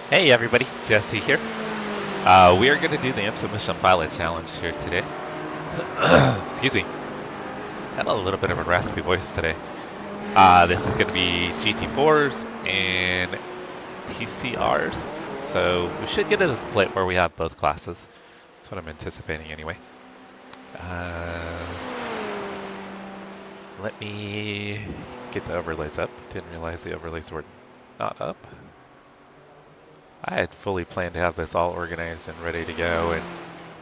Hey everybody, Jesse here. We are going to do the IMSA Michelin Pilot Challenge here today. Excuse me. Had a little bit of a raspy voice today. This is going to be GT4s and TCRs. So we should get a split where we have both classes. That's what I'm anticipating anyway. Let me get the overlays up. Didn't realize the overlays were not up. I had fully planned to have this all organized and ready to go and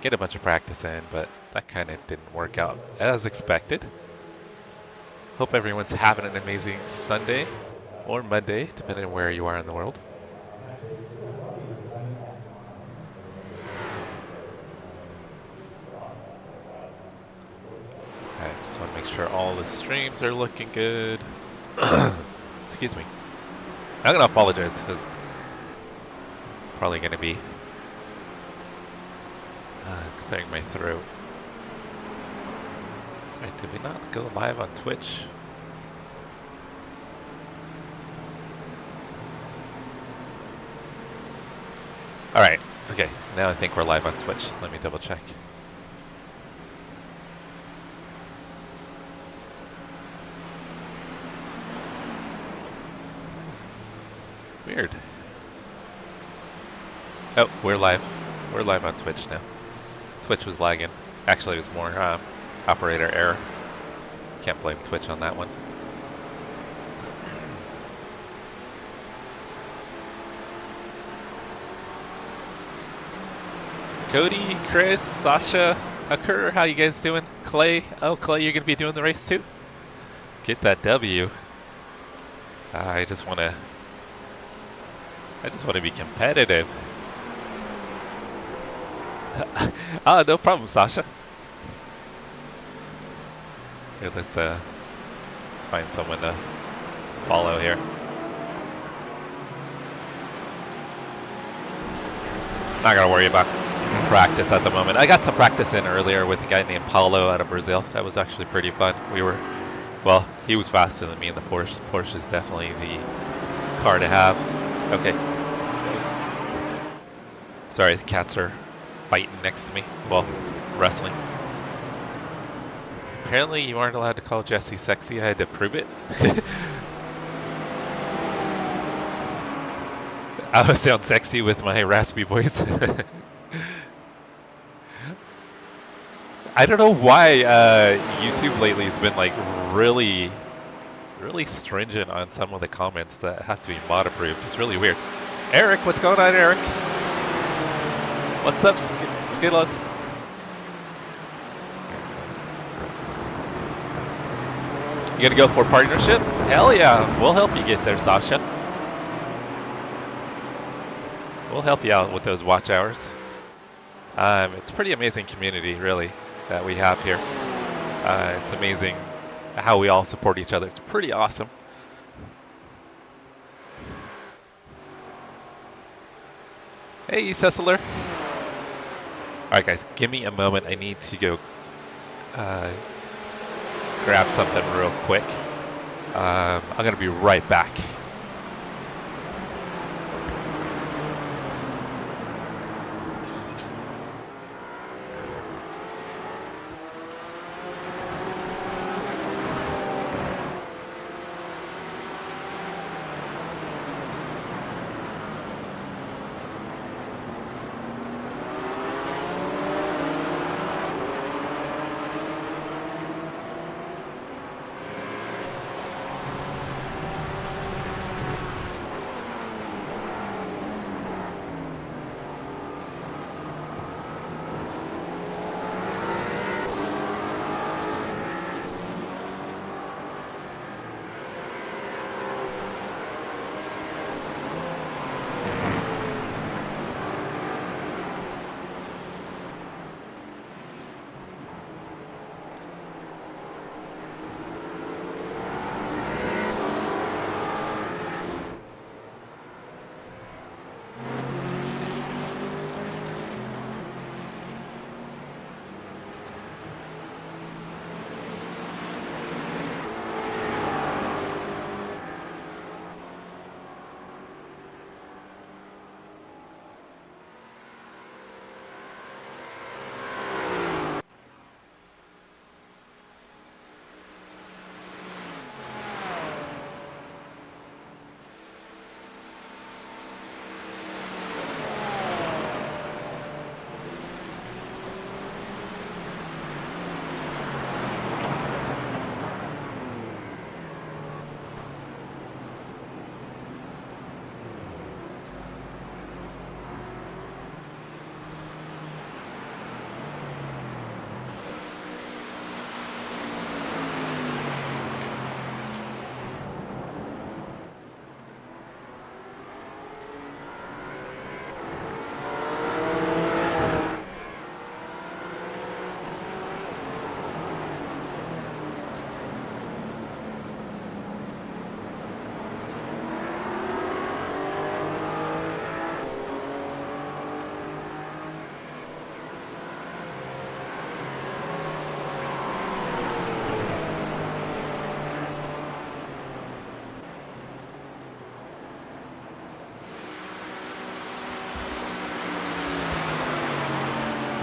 get a bunch of practice in, but that kind of didn't work out as expected. Hope everyone's having an amazing Sunday or Monday, depending on where you are in the world. I just want to make sure all the streams are looking good. Excuse me. I'm going to apologize because probably going to be clearing my throat. Alright, did we not go live on Twitch? Alright, okay, now I think we're live on Twitch. Let me double check. Weird. Oh, we're live. We're live on Twitch now. Twitch was lagging. Actually, it was more operator error. Can't blame Twitch on that one. Cody, Chris, Sasha, Akur, how you guys doing? Clay, oh Clay, you're gonna be doing the race too? Get that W. I just wanna be competitive. Oh, no problem, Sasha. Here, let's find someone to follow here. Not gonna worry about practice at the moment. I got some practice in earlier with a guy named Paulo out of Brazil. That was actually pretty fun. Well, he was faster than me in the Porsche. Porsche is definitely the car to have. Okay. Sorry, the cats are fighting next to me. Well, wrestling. Apparently you aren't allowed to call Jesse sexy. I had to prove it. I sound sexy with my raspy voice. I don't know why YouTube lately has been like really stringent on some of the comments that have to be mod approved. It's really weird. Eric, what's going on, Eric? What's up, Skittles? You gonna go for partnership? Hell yeah, we'll help you get there, Sasha. We'll help you out with those watch hours. It's a pretty amazing community, really, that we have here. It's amazing how we all support each other. It's pretty awesome. Hey, Ceciler. Alright guys, give me a moment. I need to go grab something real quick. I'm going to be right back.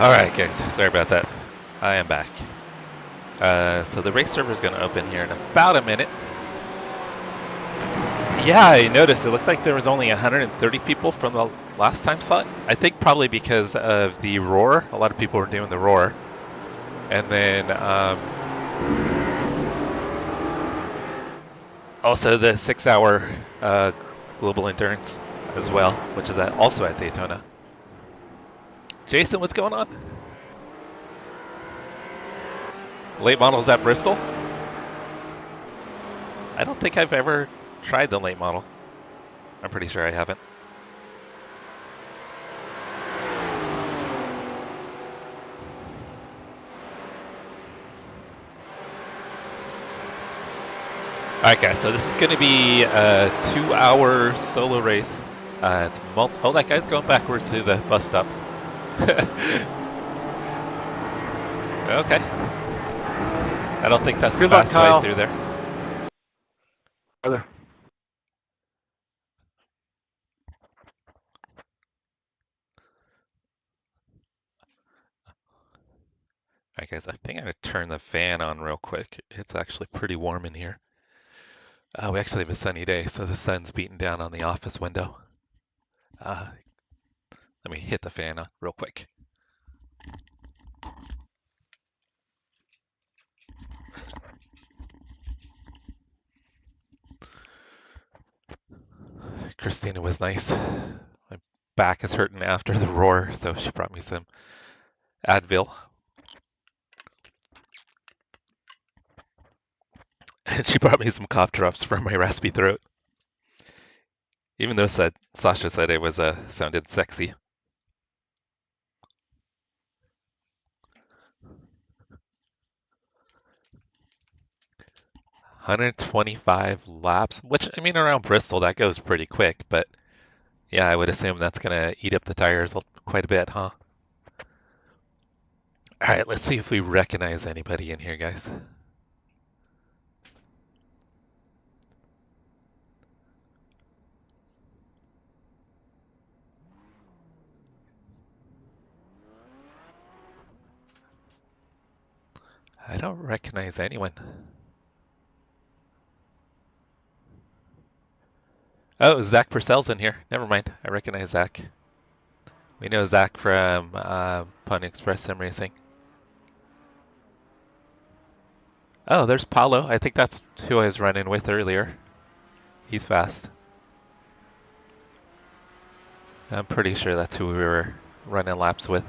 Alright guys, sorry about that. I am back. So the race server is going to open here in about a minute. Yeah, I noticed it looked like there was only 130 people from the last time slot. I think probably because of the roar. A lot of people were doing the roar. And then also the 6-hour global endurance as well, which is also at Daytona. Jason, what's going on? Late models at Bristol? I don't think I've ever tried the late model. I'm pretty sure I haven't. Alright guys, so this is going to be a 2-hour solo race. It's oh, that guy's going backwards to the bus stop. Okay. I don't think that's the fast way through there. Brother. Alright guys, I think I'm going to turn the fan on real quick. It's actually pretty warm in here. We actually have a sunny day, so the sun's beating down on the office window. Let me hit the fan on real quick. Christina was nice. My back is hurting after the roar, so she brought me some Advil. And she brought me some cough drops for my raspy throat. Even though Sasha said it was sounded sexy. "125 laps," which, I mean, around Bristol, that goes pretty quick, but yeah, I would assume that's going to eat up the tires quite a bit, huh? All right, let's see if we recognize anybody in here, guys. I don't recognize anyone. Oh, Zach Purcell's in here. Never mind. I recognize Zach. We know Zach from Pony Express Sim Racing. Oh, there's Paulo. I think that's who I was running with earlier. He's fast. I'm pretty sure that's who we were running laps with.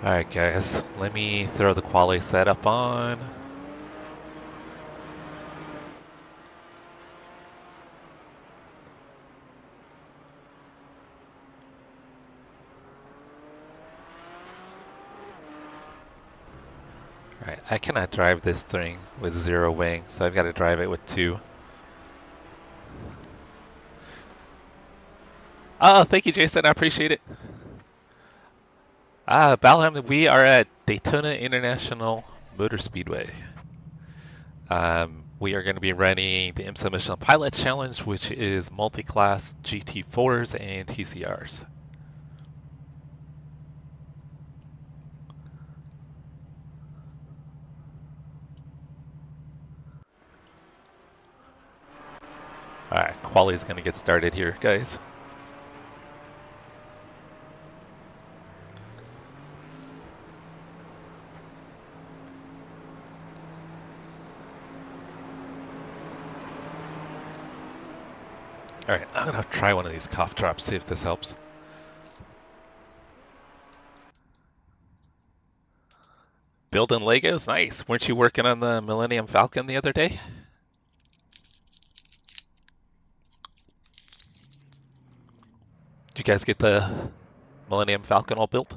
Alright guys, let me throw the quali setup on. Alright, I cannot drive this thing with 0 wing, so I've got to drive it with 2. Oh, thank you, Jason. I appreciate it. Balham, we are at Daytona International Motor Speedway. We are going to be running the IMSA Michelin Pilot Challenge, which is multi-class GT4s and TCRs. Alright, quali is going to get started here, guys. Alright, I'm going to try one of these cough drops, see if this helps. Building Legos? Nice. Weren't you working on the Millennium Falcon the other day? Did you guys get the Millennium Falcon all built?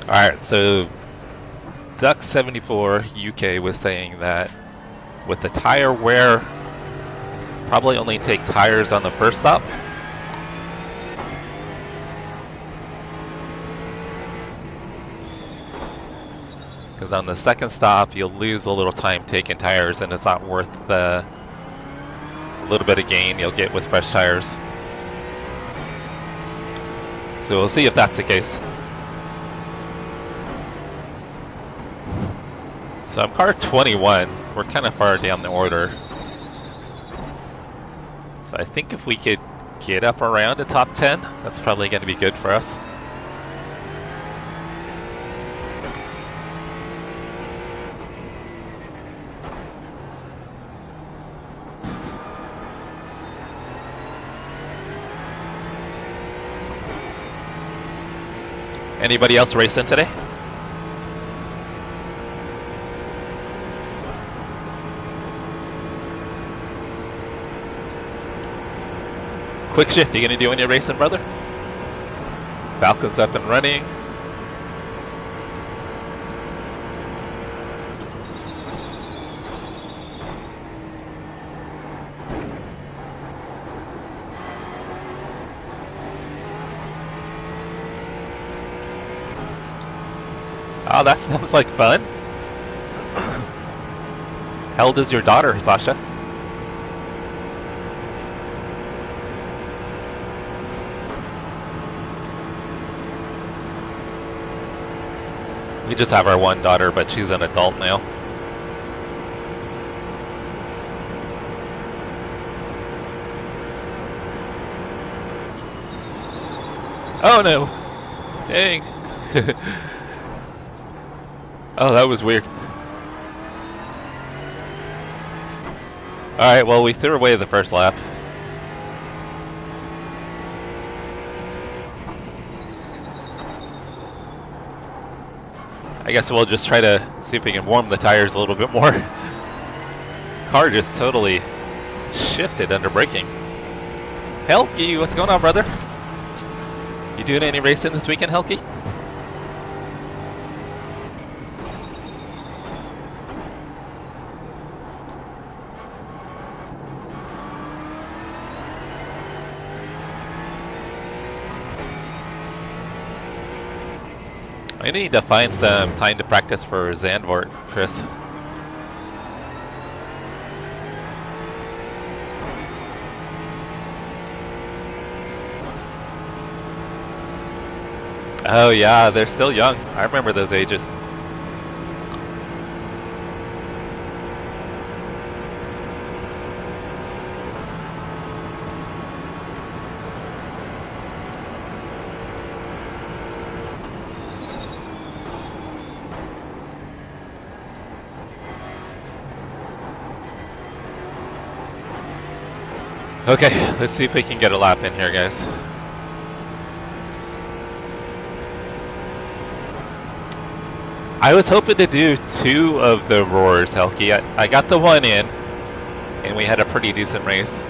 Alright, so Duck74 UK was saying that with the tire wear, probably only take tires on the first stop. because on the second stop you'll lose a little time taking tires, and it's not worth the little bit of gain you'll get with fresh tires. So we'll see if that's the case. So I'm car 21. We're kind of far down the order. So I think if we could get up around the top 10, that's probably going to be good for us. Anybody else racing today? Quick shift, you gonna do any racing, brother? Falcon's up and running. Oh, that sounds like fun. How old is your daughter, Sasha? We just have our one daughter, but she's an adult now. Oh no! Dang! Oh, that was weird. Alright, well, we threw away the first lap. I guess we'll just try to see if we can warm the tires a little bit more. Car just totally shifted under braking. Helky, what's going on, brother? You doing any racing this weekend, Helky? I need to find some time to practice for Zandvoort, Chris. Oh yeah, they're still young. I remember those ages. Okay, let's see if we can get a lap in here, guys. I was hoping to do 2 of the roars, Helky. I got the 1 in, and we had a pretty decent race.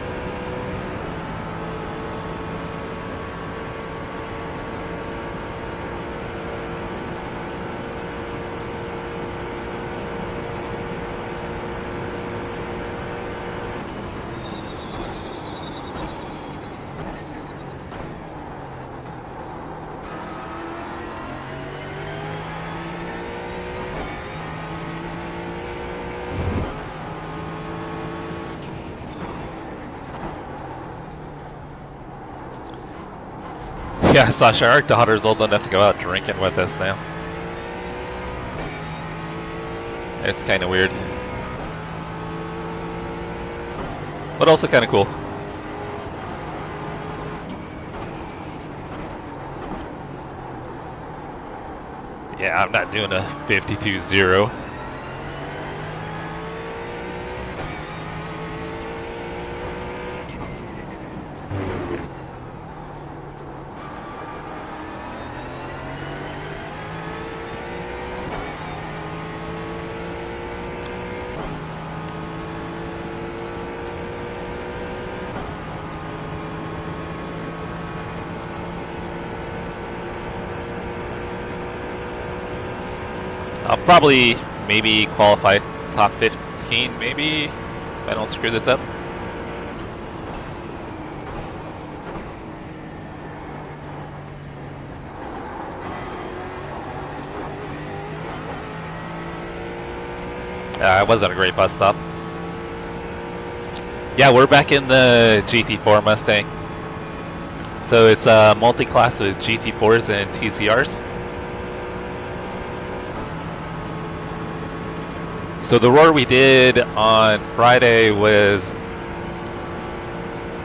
Yeah, Sasha, our daughter's old enough to go out drinking with us now. It's kind of weird. But also kind of cool. Yeah, I'm not doing a 52-0. I'll probably maybe qualify top 15, maybe, if I don't screw this up. It wasn't a great bus stop. Yeah, we're back in the GT4 Mustang. So it's a multi-class with GT4s and TCRs. So the roar we did on Friday was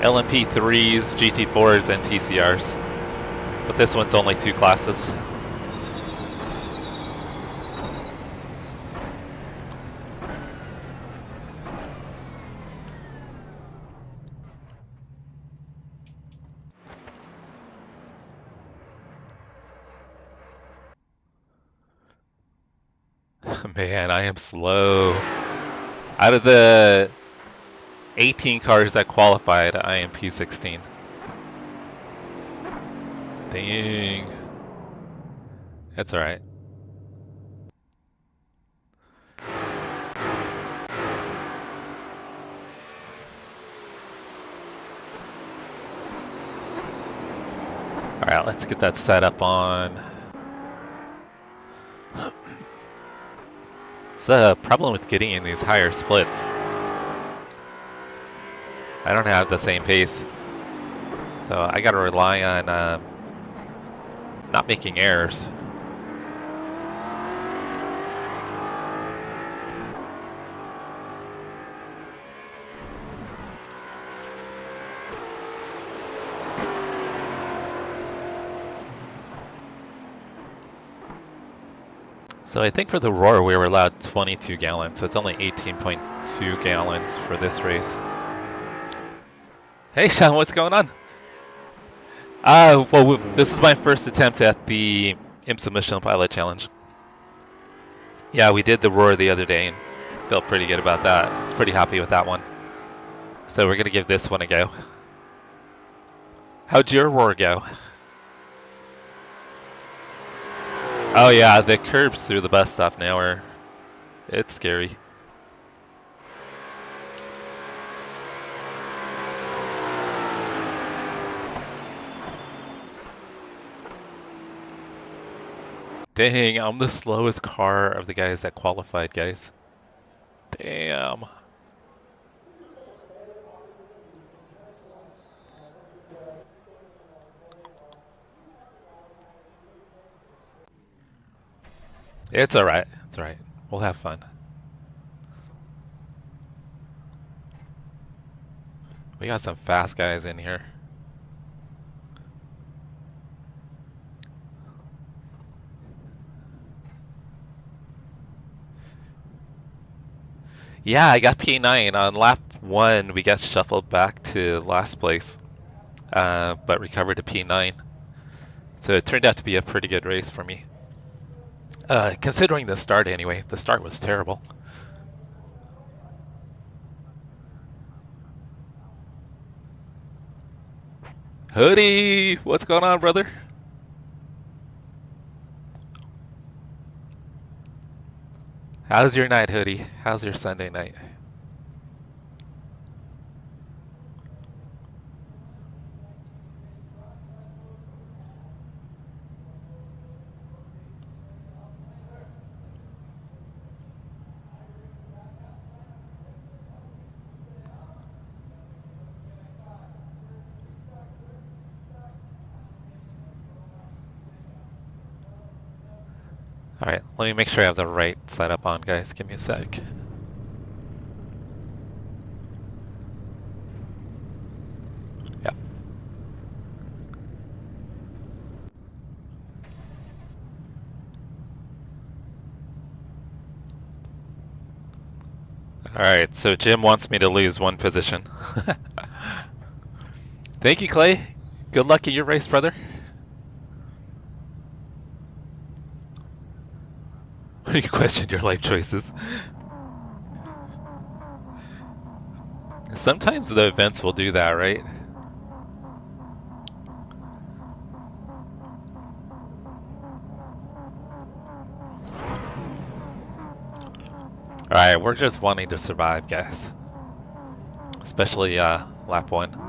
LMP3s, GT4s, and TCRs. But this one's only 2 classes. Man, I am slow. Out of the 18 cars that qualified, I am P16. Dang. That's alright. Alright, let's get that set up on. It's a problem with getting in these higher splits. I don't have the same pace. So I gotta rely on not making errors. So I think for the Roar we were allowed 22 gallons, so it's only 18.2 gallons for this race. Hey Sean, what's going on? Well, this is my first attempt at the IMSA Michelin Pilot Challenge. Yeah, we did the Roar the other day and felt pretty good about that. I was pretty happy with that one. So we're gonna give this one a go. How'd your Roar go? Oh yeah, the curbs through the bus stop now are... it's scary. Dang, I'm the slowest car of the guys that qualified, guys. Damn. It's alright. It's alright. We'll have fun. We got some fast guys in here. Yeah, I got P9. On lap 1, we got shuffled back to last place, but recovered to P9. So it turned out to be a pretty good race for me. Considering the start anyway, the start was terrible. Hoodie, what's going on, brother? How's your night, Hoodie? How's your Sunday night? Alright, let me make sure I have the right setup on, guys. Give me a sec. Yeah. Alright, so Jim wants me to lose 1 position. Thank you, Clay. Good luck in your race, brother. You questioned your life choices. Sometimes the events will do that, right? Alright, we're just wanting to survive, guys. Especially lap 1.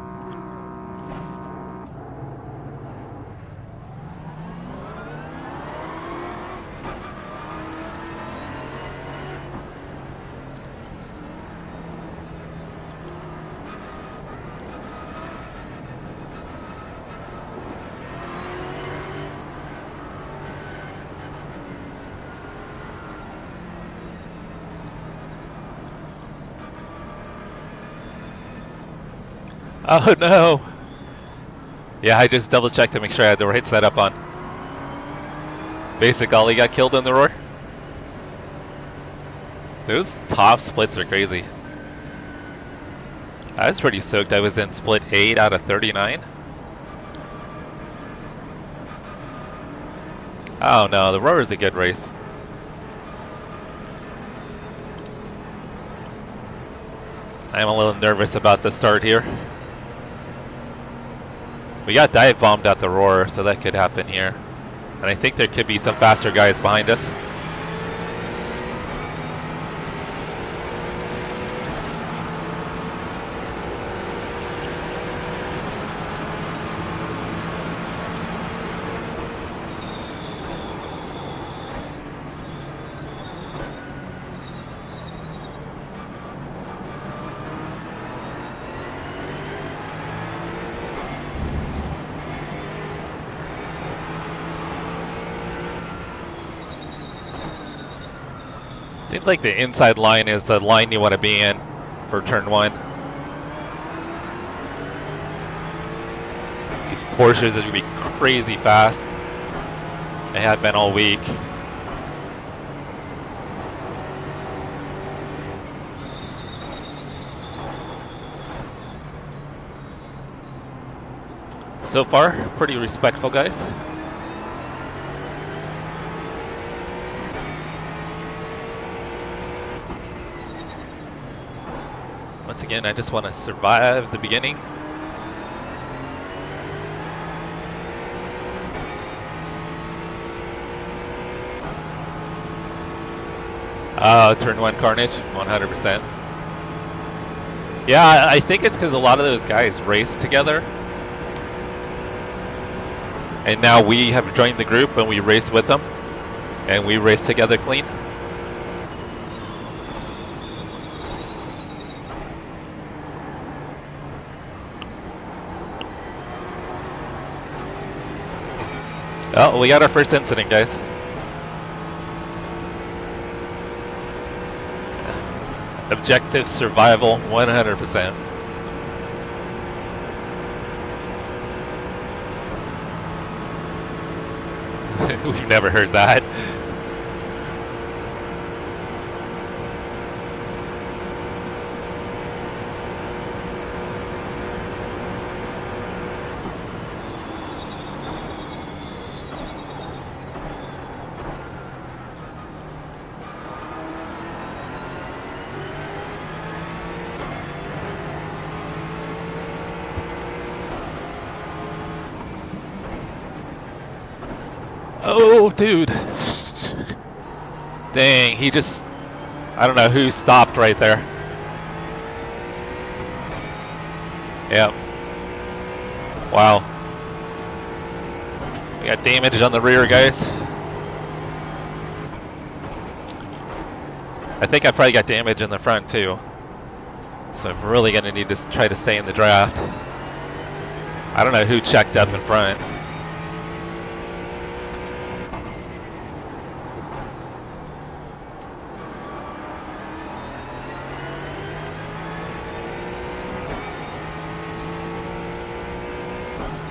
Oh no! Yeah, I just double checked to make sure I had the right setup on. Basic Ollie got killed in the roar. Those top splits are crazy. I was pretty stoked. I was in split 8 out of 39. Oh no, the roar is a good race. I'm a little nervous about the start here. We got dive bombed at the roar, so that could happen here. And I think there could be some faster guys behind us. Seems like the inside line is the line you want to be in for turn 1. These Porsches are going to be crazy fast. They have been all week. So far, pretty respectful guys. Once again, I just want to survive the beginning. Turn 1 carnage, 100%. Yeah, I think it's because a lot of those guys race together. And now we have joined the group and we race with them. And we race together clean. Oh, we got our first incident, guys. Objective survival, 100%. We've never heard that. Oh, dude. Dang, he just... I don't know who stopped right there. Yep. Wow. We got damage on the rear, guys. I think I probably got damage in the front, too. So I'm really going to need to try to stay in the draft. I don't know who checked up in front.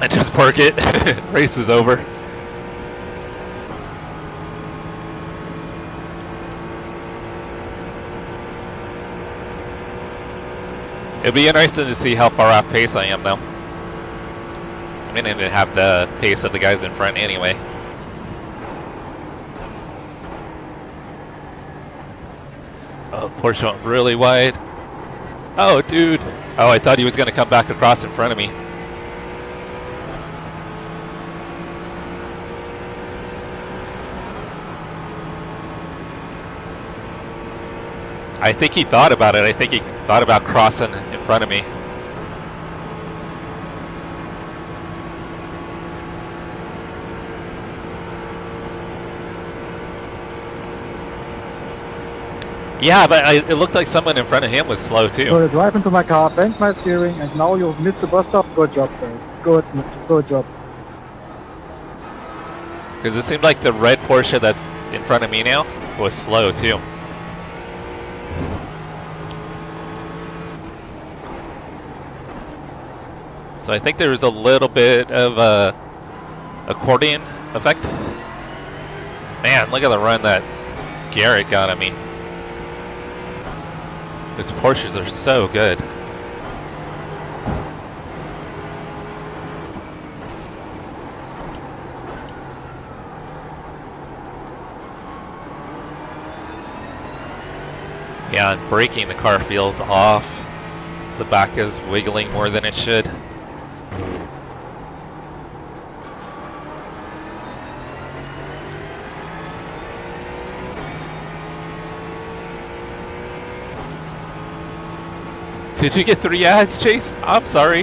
I just park it. Race is over. It'll be interesting to see how far off pace I am, though. I mean, I didn't have the pace of the guys in front anyway. Oh, Porsche went really wide. Oh, dude. Oh, I thought he was going to come back across in front of me. I think he thought about it. I think he thought about crossing in front of me. Yeah, but it looked like someone in front of him was slow too. So I drive into my car, bend my steering, and now you've missed the bus stop. Good job, sir. Good job. Because it seemed like the red Porsche that's in front of me now was slow too. So I think there was a little bit of a accordion effect. Man, look at the run that Garrett got on me. These Porsches are so good. Yeah, and braking, the car feels off. The back is wiggling more than it should. Did you get 3 ads, Chase? I'm sorry.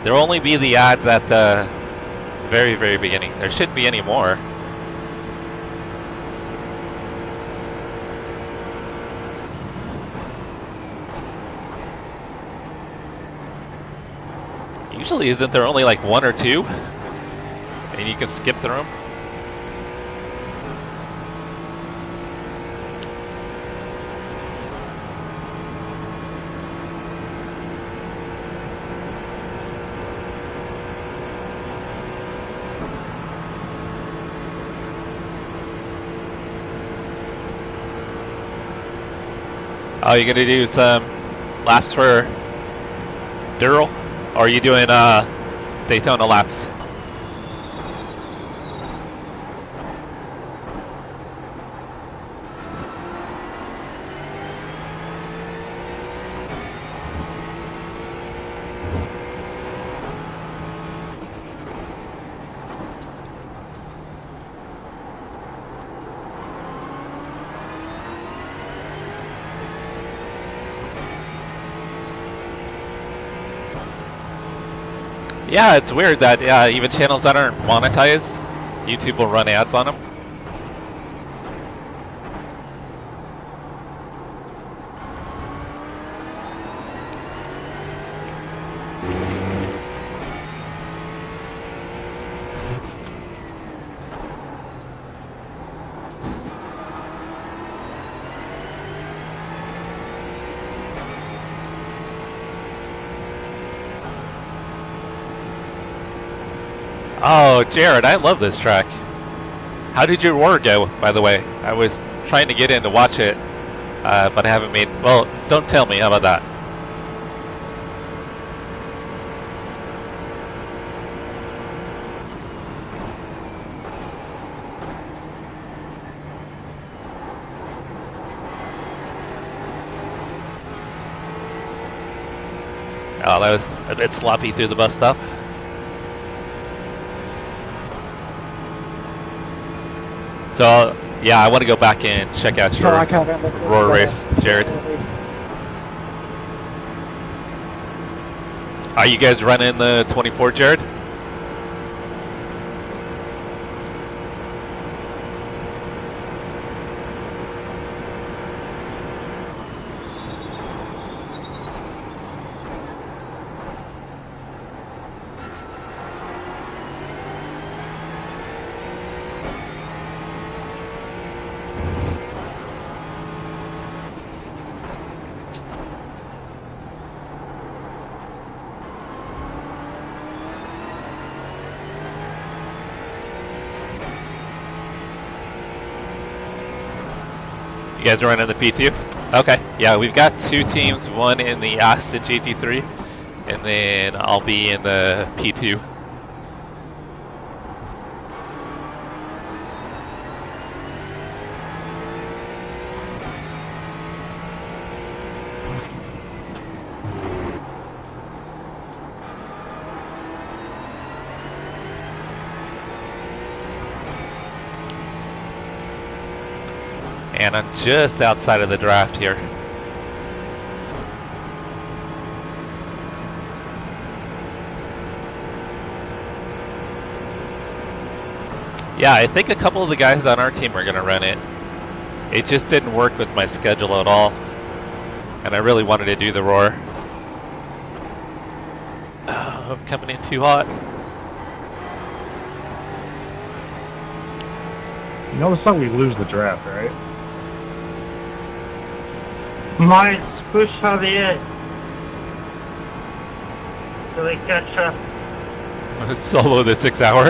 There'll only be the ads at the very, very beginning. There shouldn't be any more. Usually, isn't there only like 1 or 2? And you can skip through them? Oh, you gonna do some laps for Durrell? Or are you doing Daytona laps? Yeah, it's weird that even channels that aren't monetized, YouTube will run ads on them. Oh, Jared, I love this track. How did your war go, by the way? I was trying to get in to watch it, but I haven't made... Well, don't tell me. How about that? Oh, that was a bit sloppy through the bus stop. So, yeah, I want to go back and check out your Roar race, Jared. Are you guys running the 24, Jared? You guys are running the P2? Okay, yeah, we've got 2 teams, one in the Aston GT3, and then I'll be in the P2. And I'm just outside of the draft here. Yeah, I think a couple of the guys on our team are going to run it. It just didn't work with my schedule at all. And I really wanted to do the Roar. Oh, I'm coming in too hot. You notice how we lose the draft, right? My Push Javier so they catch up. Solo the 6 hour.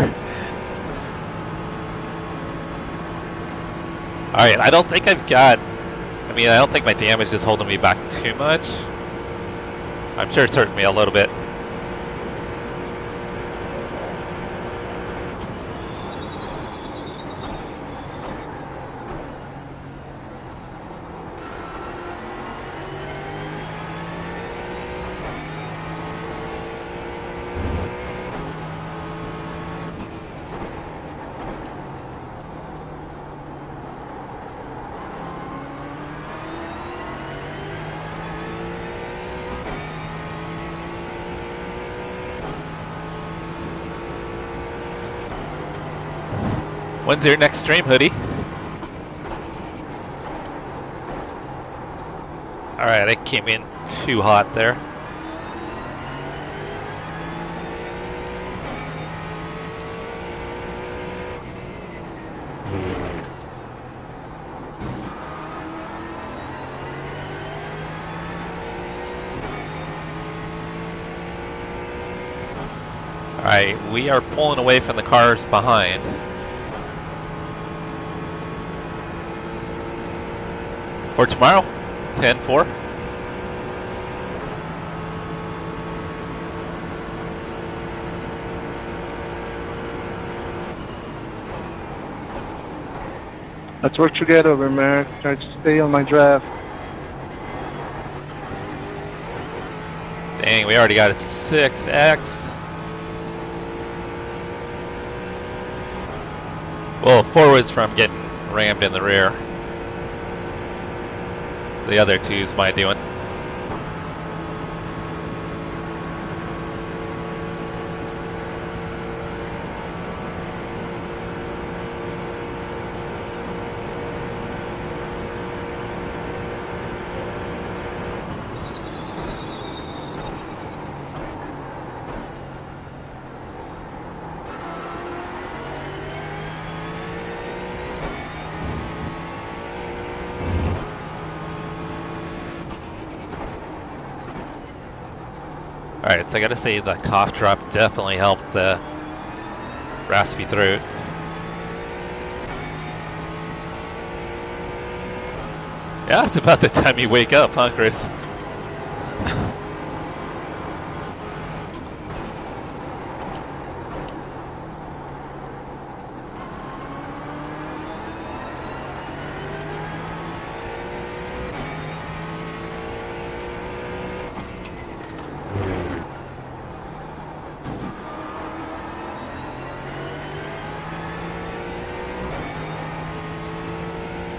Alright, I don't think I've got, I don't think my damage is holding me back too much. I'm sure it's hurting me a little bit. When's your next stream, Hoodie? Alright, I came in too hot there. Alright, we are pulling away from the cars behind. For tomorrow, 10-4. Let's work together, man. Try to stay on my draft. Dang, we already got a 6X. Well, 4 was from getting rammed in the rear. The other two's my doing. Alright, so I gotta say the cough drop definitely helped the raspy throat. Yeah, it's about the time you wake up, huh, Chris?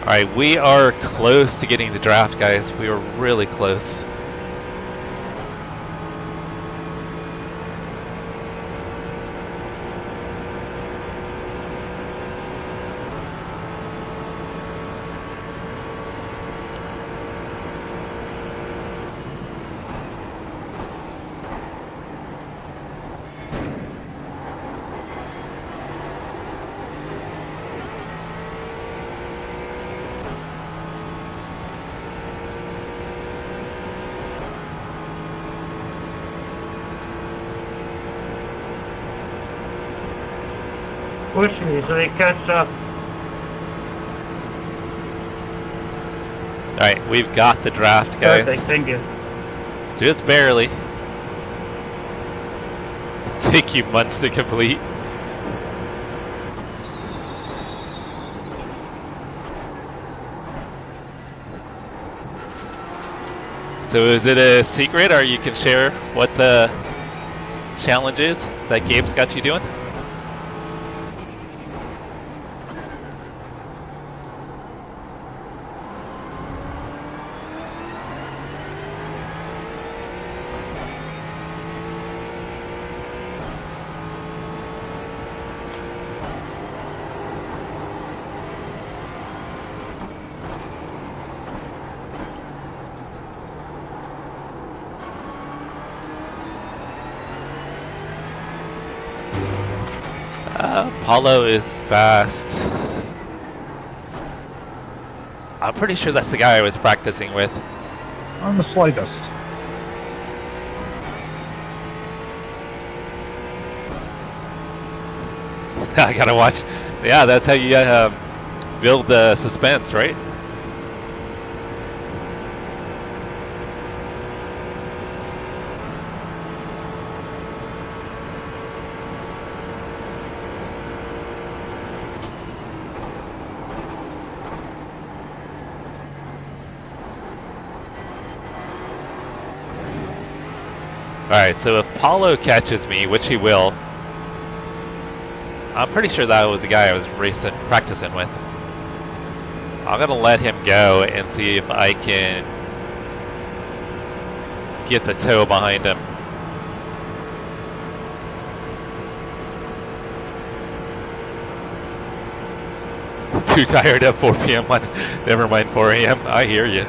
Alright, we are close to getting the draft, guys. We are really close. Push me so they catch up. Alright, we've got the draft, guys. Perfect, thank you. Just barely. Take you months to complete. So is it a secret, or you can share what the challenge is that Gabe's got you doing? Paulo is fast. I'm pretty sure that's the guy I was practicing with. On the slightest. I gotta watch. Yeah, that's how you build the suspense, right? Alright, so if Paulo catches me, which he will, I'm pretty sure that was the guy I was practicing with. I'm gonna let him go and see if I can get the toe behind him. Too tired at 4 p.m. Never mind 4 a.m. I hear you.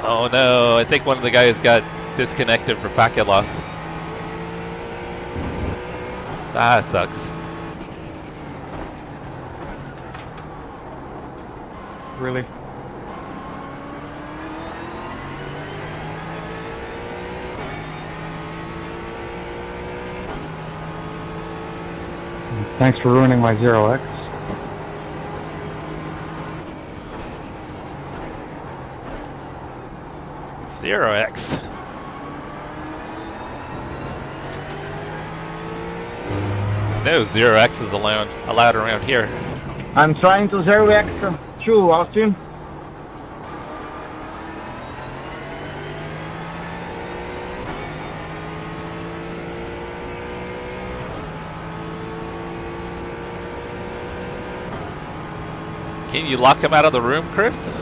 Oh no, I think one of the guys got disconnected for packet loss. That sucks. Really? Thanks for ruining my 0x. Zero X. No 0x is allowed around here. I'm trying to 0x too, Austin. Can you lock him out of the room, Chris?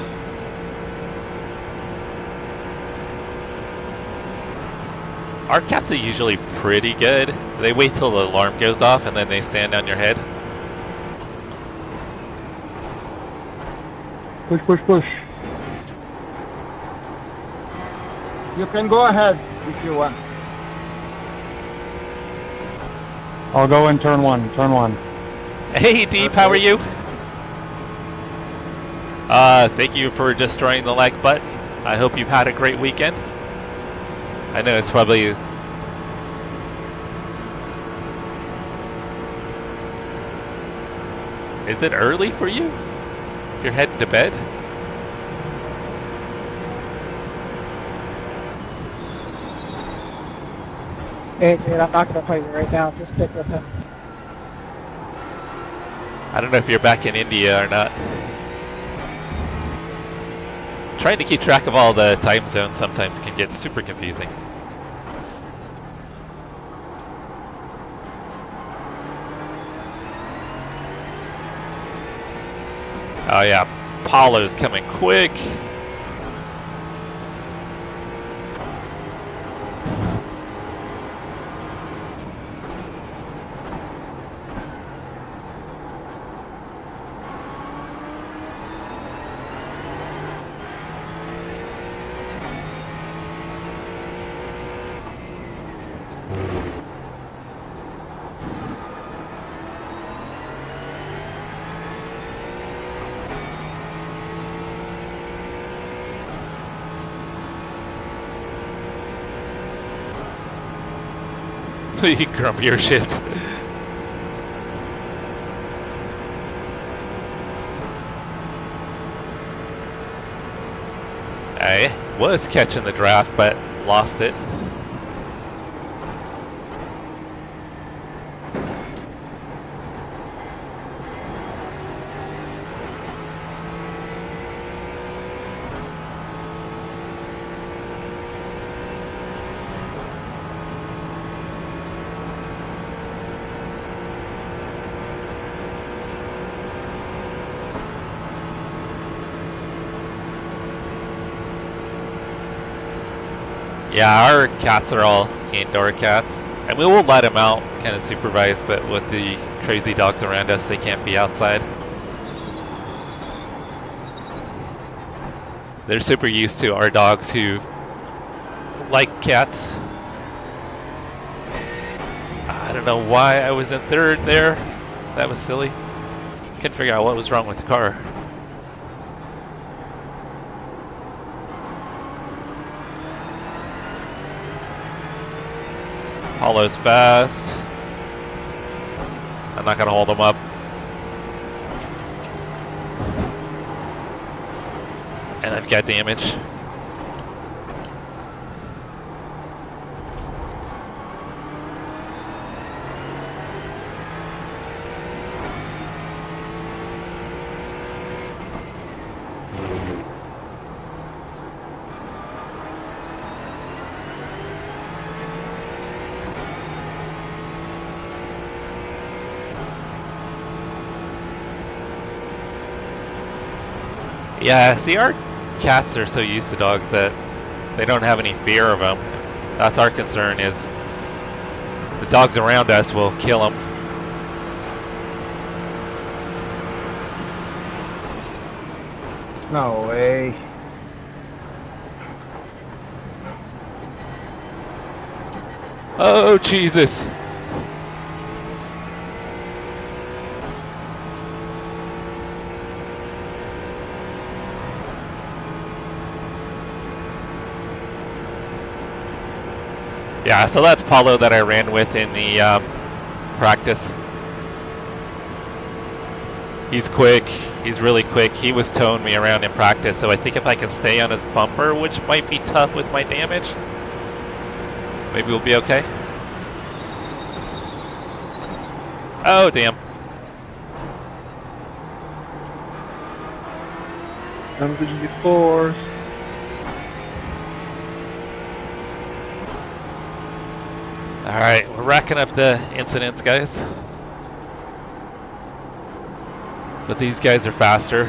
Our cats are usually pretty good. They wait till the alarm goes off and then they stand on your head. Push, push, push. You can go ahead if you want. I'll go in turn one, turn one. Hey Deep, how are you? Thank you for destroying the like button. I hope you've had a great weekend. I know it's probably... Is it early for you? You're heading to bed? Hey, dude, I'm not gonna fight you right now. Just stick with him. I don't know if you're back in India or not. Trying to keep track of all the time zones sometimes can get super confusing. Oh yeah, Paulo's coming quick. You grumpier shit. I was catching the draft, but lost it. Yeah, our cats are all indoor cats, and we will let them out, kind of supervised, but with the crazy dogs around us, they can't be outside. They're super used to our dogs who like cats. don't know why I was in third there. That was silly. Couldn't figure out what was wrong with the car. Paulo's fast. I'm not gonna hold him up. And I've got damage. Yeah, see, our cats are so used to dogs that they don't have any fear of them. That's our concern, is the dogs around us will kill them. No way. Oh, Jesus. Yeah, so that's Paulo that I ran with in the practice. He's quick. He's really quick. He was towing me around in practice, so I think if I can stay on his bumper, which might be tough with my damage, maybe we'll be okay. Oh, damn. I'm the GT4. All right, we're racking up the incidents, guys. But these guys are faster.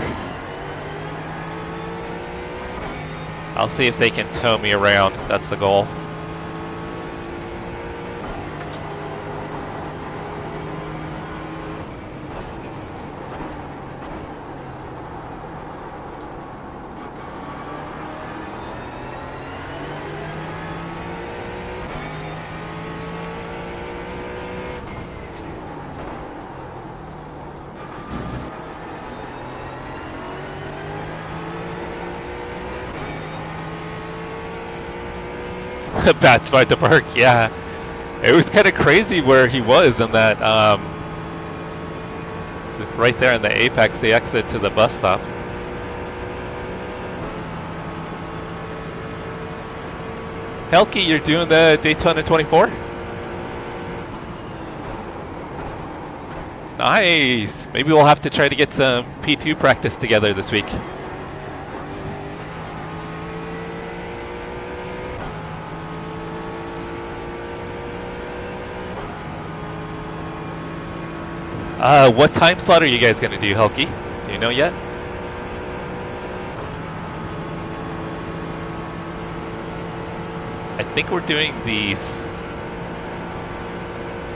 I'll see if they can tow me around. That's the goal. Bad spot to park, yeah. It was kind of crazy where he was in that, right there in the apex, the exit to the bus stop. Helke, you're doing the Daytona 24? Nice. Maybe we'll have to try to get some P2 practice together this week. What time slot are you guys going to do, Helke? Do you know yet? I think we're doing the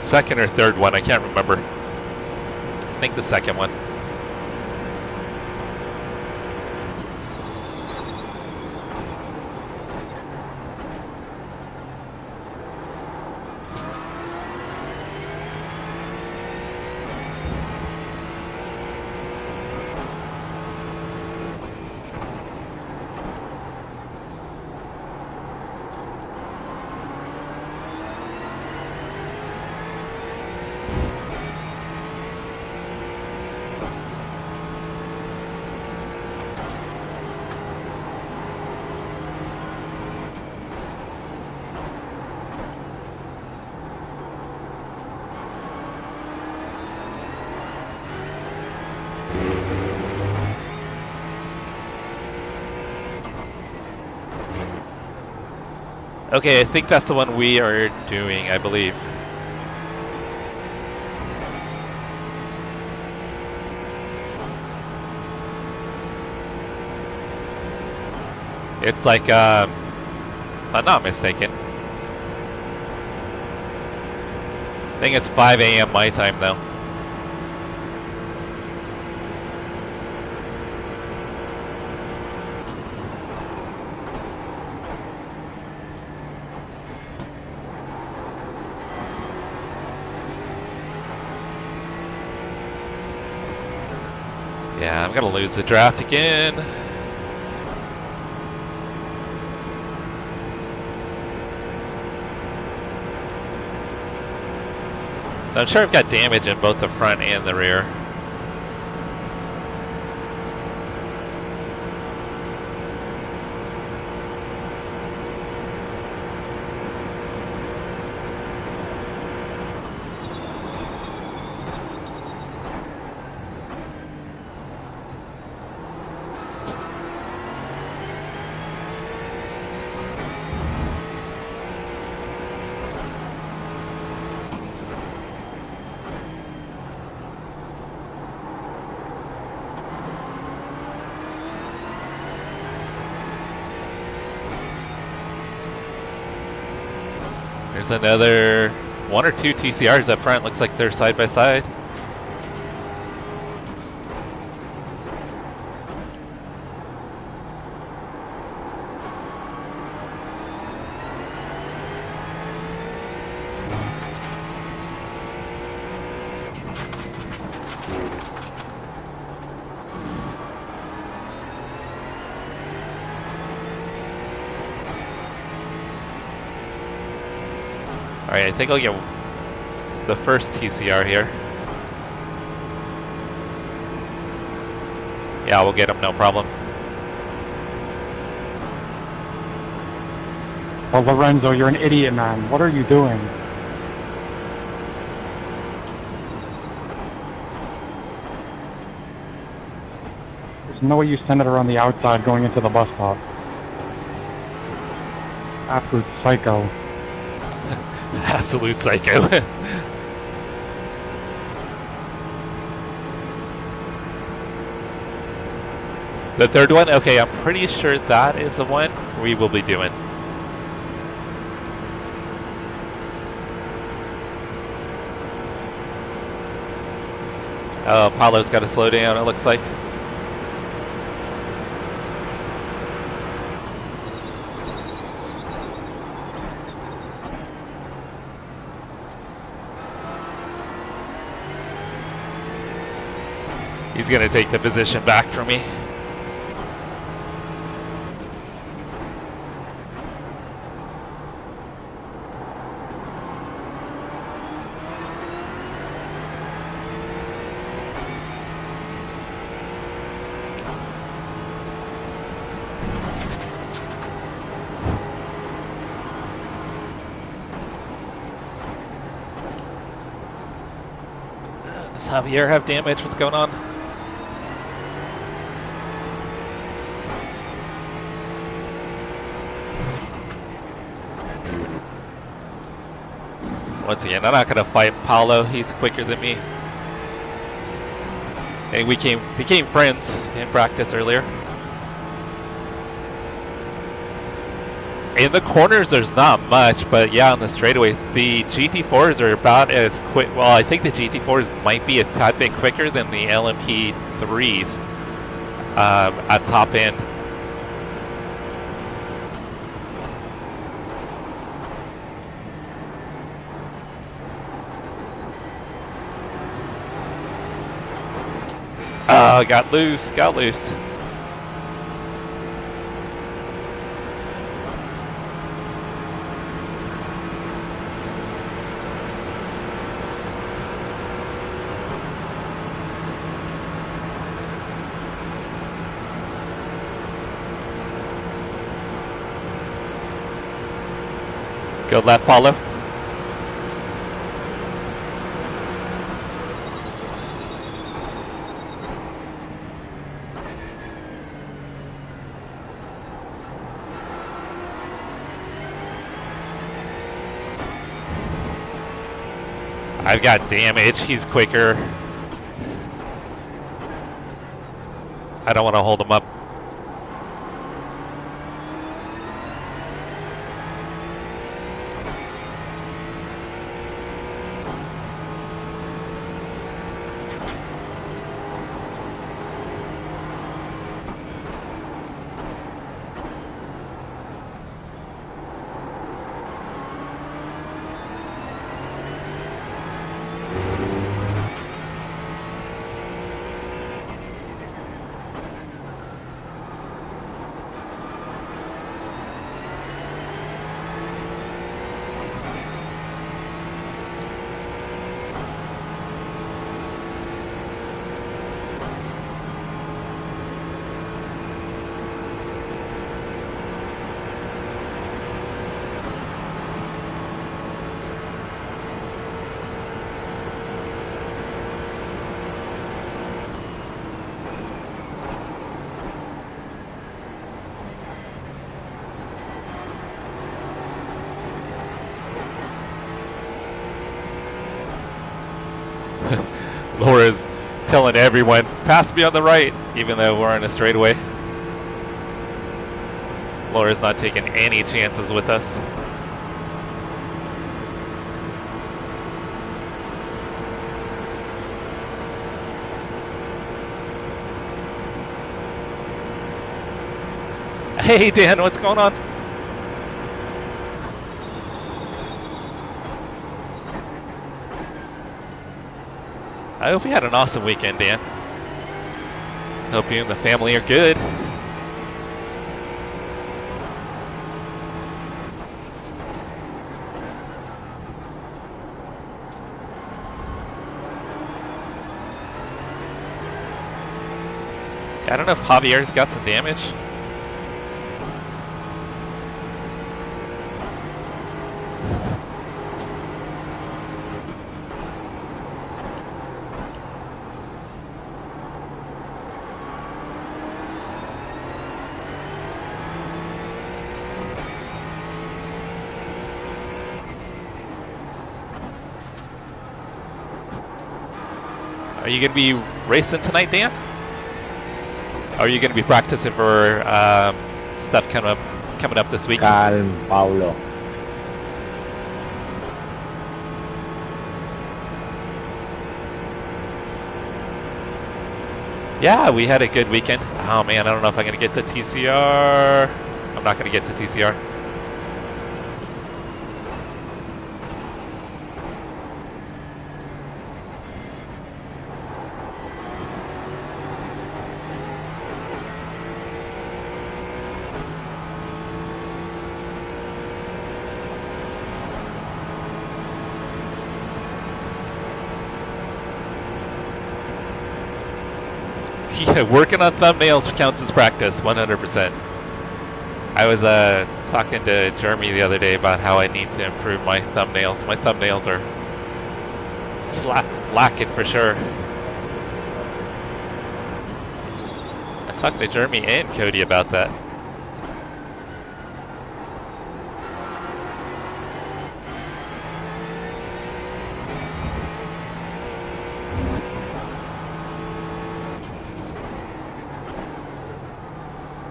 second or third one. I can't remember. I think the second one. Okay, I think that's the one we are doing, I believe. It's like, if I'm not mistaken. I think it's 5 a.m. my time though. Yeah, I'm gonna lose the draft again. So I'm sure I've got damage in both the front and the rear. There's another one or two TCRs up front. Looks like they're side by side. Alright, I think I'll get the first TCR here. Yeah, we'll get him, no problem. Well, Lorenzo, you're an idiot, man. What are you doing? There's no way you send it around the outside going into the bus stop. Absolute psycho. Absolute psycho. The third one? Okay, I'm pretty sure that is the one we will be doing. Oh, Paulo's got to slow down, it looks like. He's going to take the position back from me. Does Javier have damage? What's going on? Once again, I'm not going to fight Paulo. He's quicker than me. And we became friends in practice earlier. In the corners, there's not much, but yeah, on the straightaways, the GT4s are about as quick. Well, I think the GT4s might be a tad bit quicker than the LMP3s at top end. Got loose. Go left, Paulo. I've got damage, he's quicker. I don't want to hold him up. Laura's telling everyone, pass me on the right, even though we're on a straightaway. Laura's not taking any chances with us. Hey Dan, what's going on? I hope you had an awesome weekend, Dan. Hope you and the family are good. I don't know if Javier's got some damage. Are you going to be racing tonight, Dan? Are you going to be practicing for stuff coming up this week? Calm, Paulo. Yeah, we had a good weekend. Oh man, I don't know if I'm going to get the TCR. I'm not going to get the TCR. Yeah, working on thumbnails counts as practice, 100%. I was talking to Jeremy the other day about how I need to improve my thumbnails. My thumbnails are lacking for sure. I was talking to Jeremy and Cody about that.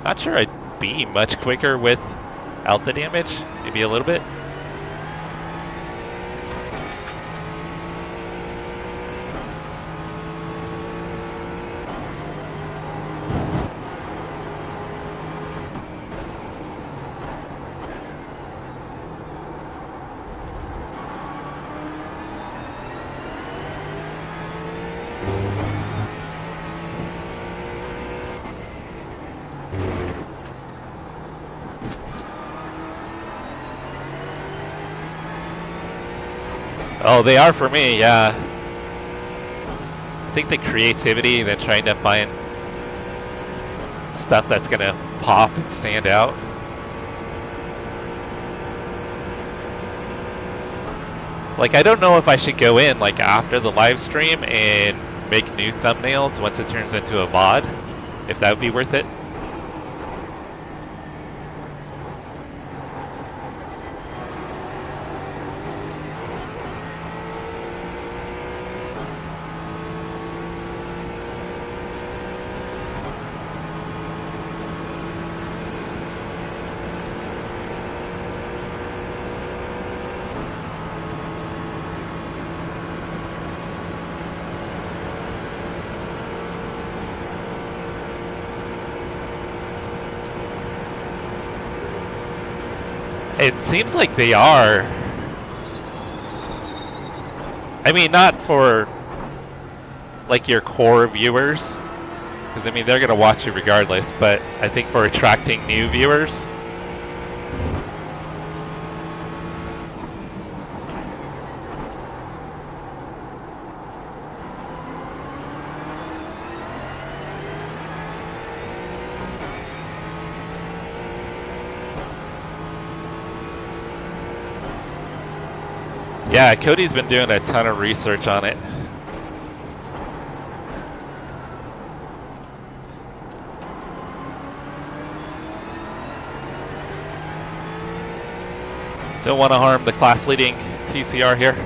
Not sure I'd be much quicker without the damage, maybe a little bit. Oh, they are for me, yeah. I think the creativity, then trying to find stuff that's gonna pop and stand out. Like, I don't know if I should go in, like, after the live stream and make new thumbnails once it turns into a VOD, if that would be worth it. It seems like they are. I mean, not for like your core viewers, because I mean they're gonna watch you regardless, but I think for attracting new viewers. Yeah, Cody's been doing a ton of research on it. Don't want to harm the class-leading TCR here.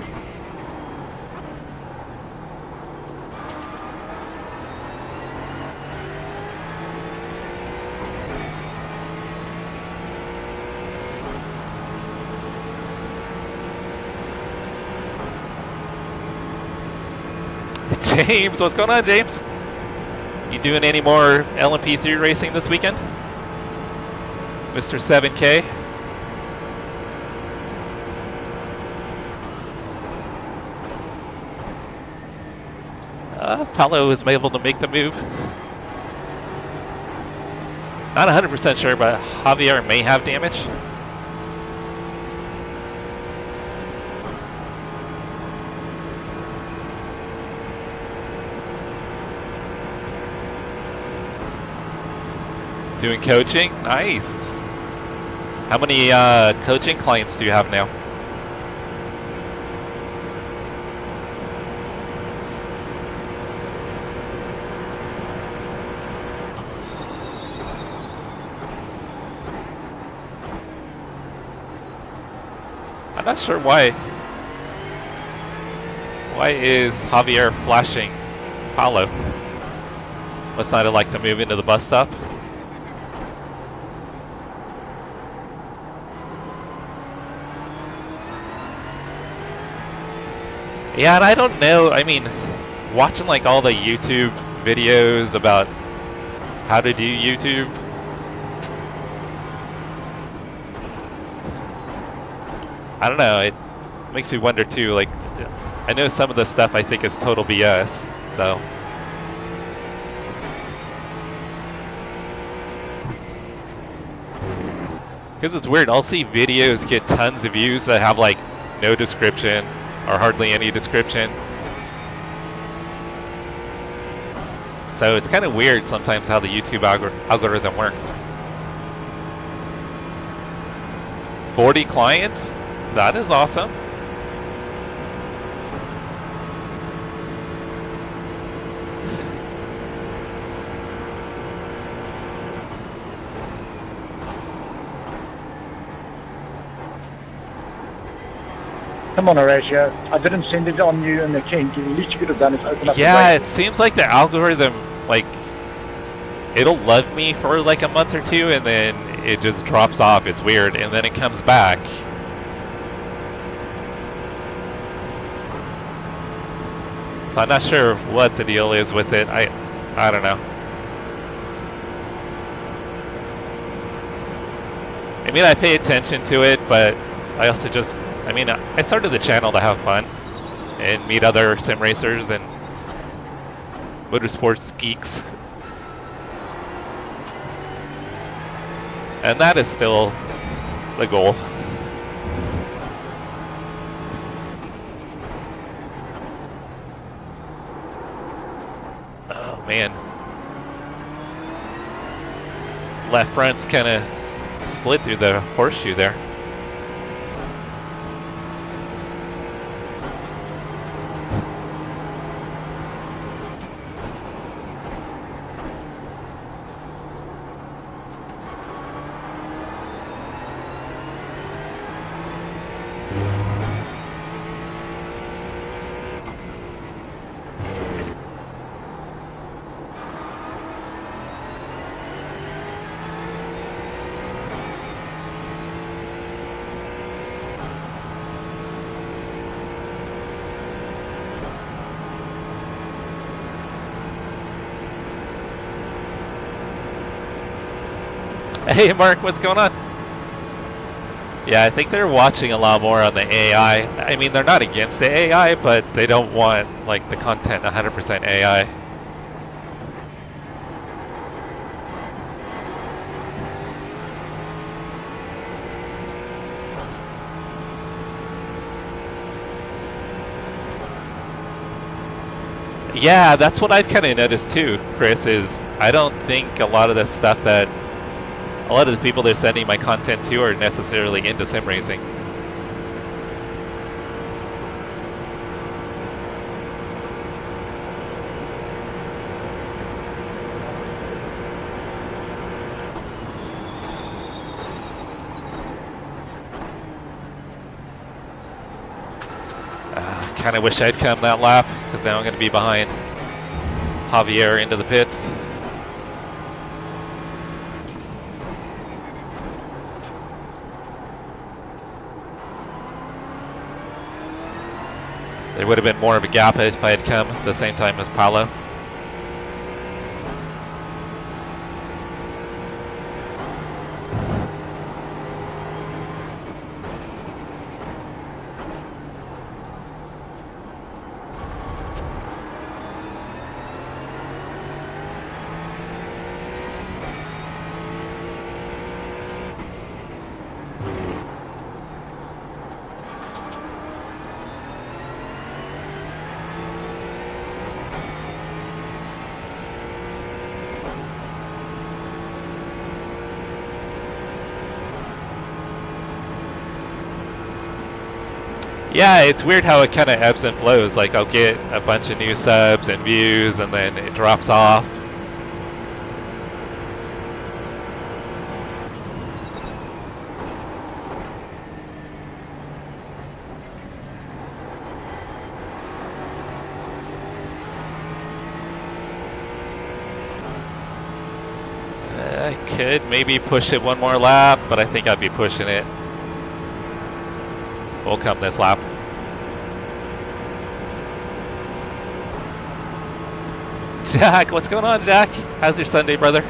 James, what's going on, James? You doing any more LMP3 racing this weekend? Mr. 7K? Paulo was able to make the move. Not 100% sure, but Javier may have damage. Doing coaching? Nice. How many coaching clients do you have now? I'm not sure why. Why is Javier flashing Paulo? Must not have liked to move into the bus stop. Yeah, and I don't know, I mean, watching like all the YouTube videos about how to do YouTube, I don't know, it makes me wonder too, like, I know some of the stuff I think is total BS, so. Because it's weird, I'll see videos get tons of views that have like no description, or hardly any description. So it's kind of weird sometimes how the YouTube algorithm works. 40 clients? That is awesome. Come on, Horatio. I didn't send it on you and the king. The least you could have done is open up Yeah, the it seems like the algorithm, like, it'll love me for like a month or two and then it just drops off. It's weird. And then it comes back. So I'm not sure what the deal is with it. I don't know. I mean, I pay attention to it, but I also just, I mean, I started the channel to have fun and meet other sim racers and motorsports geeks. And that is still the goal. Oh man. Left front's kind of slid through the horseshoe there. Hey Mark, what's going on? Yeah, I think they're watching a lot more on the AI. I mean, they're not against the AI, but they don't want like the content 100% AI. Yeah, that's what I've kind of noticed too, Chris, is I don't think a lot of the stuff that a lot of the people they're sending my content to are necessarily into sim racing. Kind of wish I'd come that lap, because now I'm going to be behind Javier into the pits. There would have been more of a gap if I had come at the same time as Paolo. Yeah, it's weird how it kind of ebbs and flows. Like I'll get a bunch of new subs and views and then it drops off. I could maybe push it one more lap, but I think I'd be pushing it. We'll come this lap. Jack, what's going on, Jack? How's your Sunday, brother?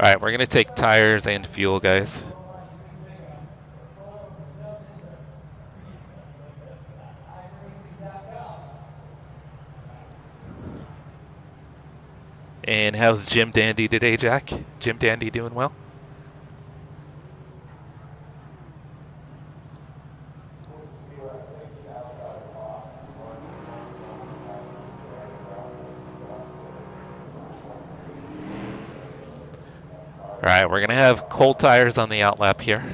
All right, we're gonna take tires and fuel, guys. And how's Jim Dandy today, Jack? Jim Dandy doing well? All right, we're gonna have cold tires on the outlap here.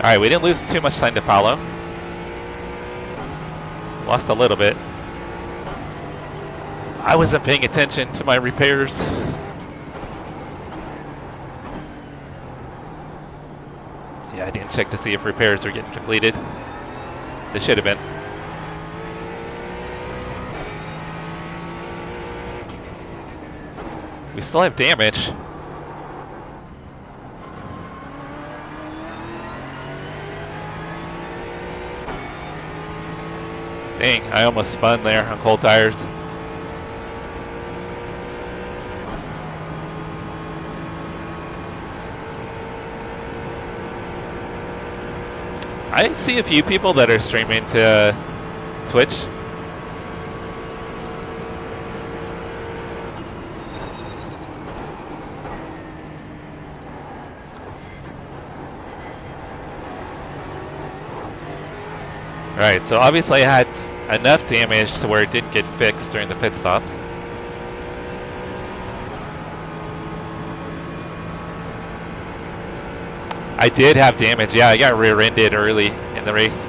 All right, we didn't lose too much time to follow. Lost a little bit. I wasn't paying attention to my repairs. Yeah, I didn't check to see if repairs were getting completed. They should have been. We still have damage. Dang, I almost spun there on cold tires. I see a few people that are streaming to Twitch. Alright, so obviously I had enough damage to where it didn't get fixed during the pit stop. I did have damage, yeah, I got rear-ended early in the race.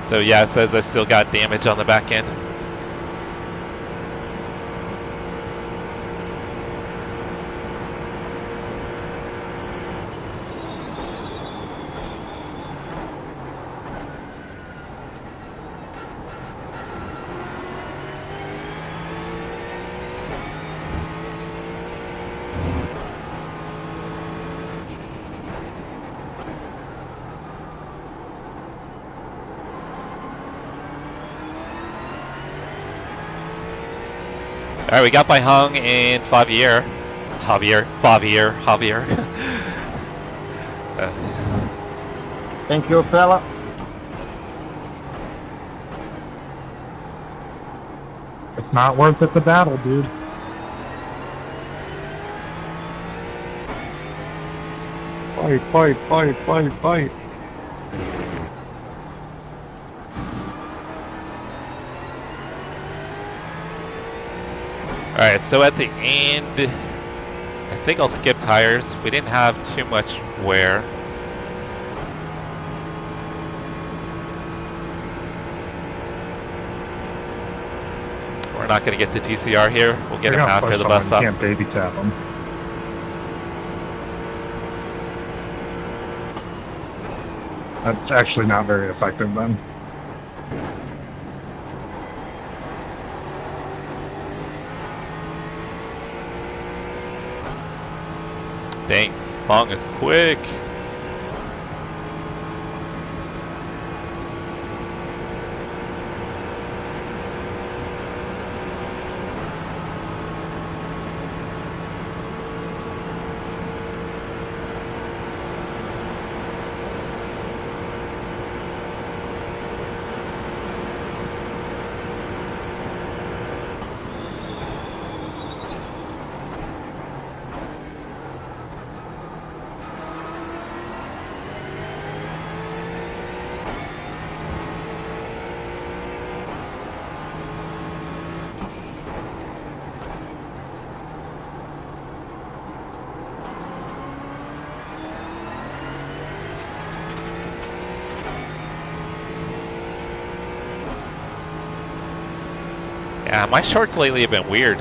So yeah, it says I've still got damage on the back end. All right, we got by Hung and Javier. Thank you, fella. It's not worth it, the battle, dude. Fight, fight, fight, fight, fight. Alright, so at the end, I think I'll skip tires. We didn't have too much wear. We're not going to get the TCR here. We'll get him after the bus stop. You can't baby tap him. That's actually not very effective then. Dang, Long is quick. Yeah, my shorts lately have been weird.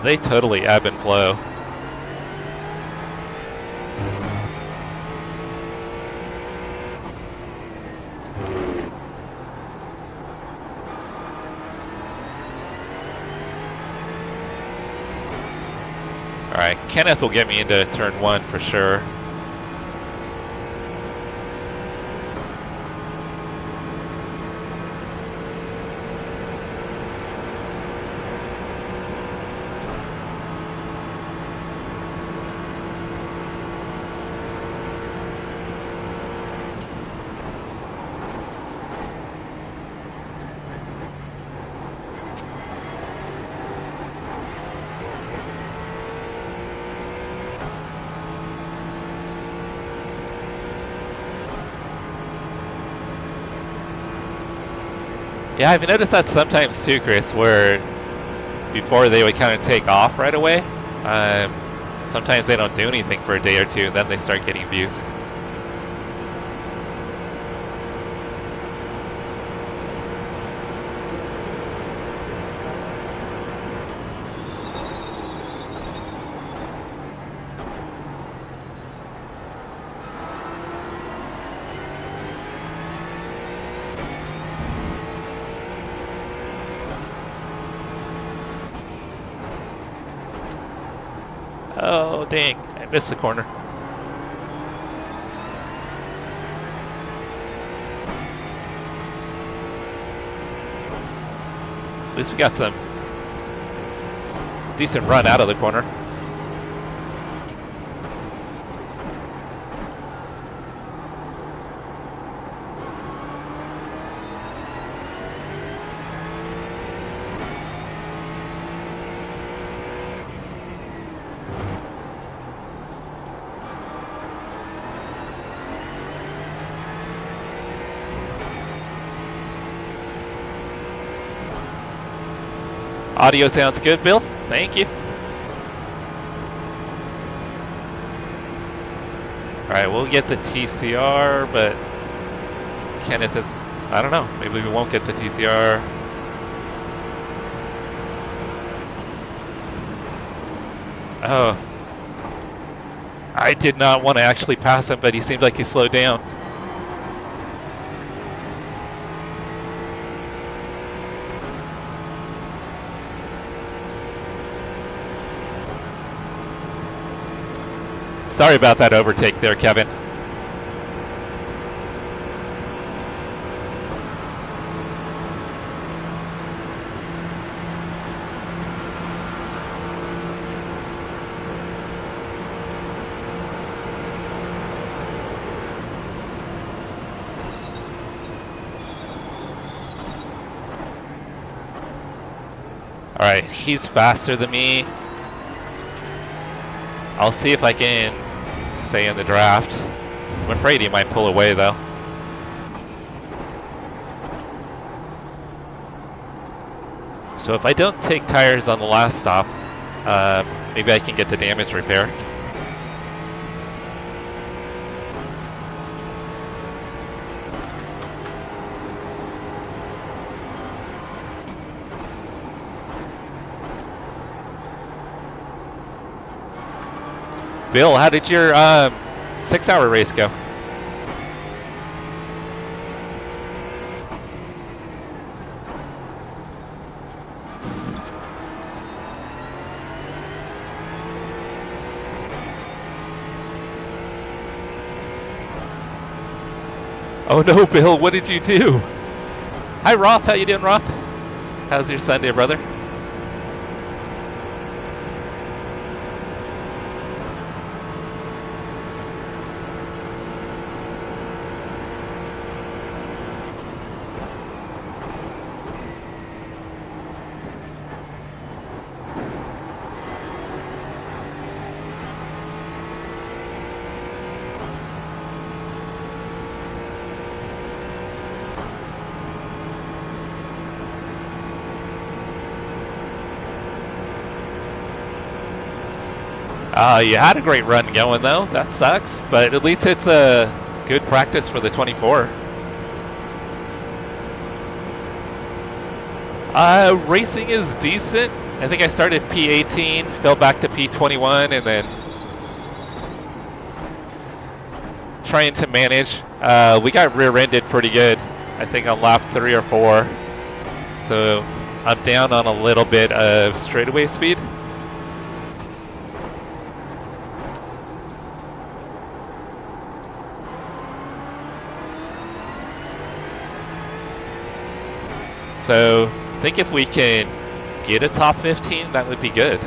They totally ebb and flow. Alright, Kenneth will get me into turn 1 for sure. Yeah, I've noticed that sometimes too, Chris, where before they would kind of take off right away. Sometimes they don't do anything for a day or two, and then they start getting views. Oh, dang. I missed the corner. At least we got some decent run out of the corner. Audio sounds good, Bill. Thank you. Alright, we'll get the TCR, but Kenneth is... I don't know. Maybe we won't get the TCR. Oh. I did not want to actually pass him, but he seemed like he slowed down. Sorry about that overtake there, Kevin. Alright, he's faster than me. I'll see if I can stay in the draft. I'm afraid he might pull away though. So if I don't take tires on the last stop, maybe I can get the damage repaired. Bill, how did your 6-hour race go? Oh no, Bill, what did you do? Hi, Roth. How you doing, Roth? How's your Sunday, brother? You had a great run going though. That sucks, but at least it's a good practice for the 24. Racing is decent. I think I started P18, fell back to P21, and then trying to manage. We got rear-ended pretty good, I think on lap 3 or 4. So I'm down on a little bit of straightaway speed. So I think if we can get a top 15, that would be good.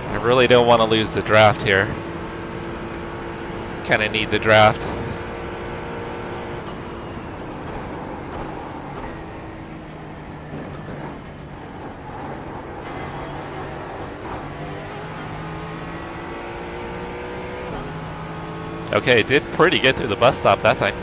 I really don't want to lose the draft here. Kind of need the draft. Okay, did pretty good through the bus stop that time.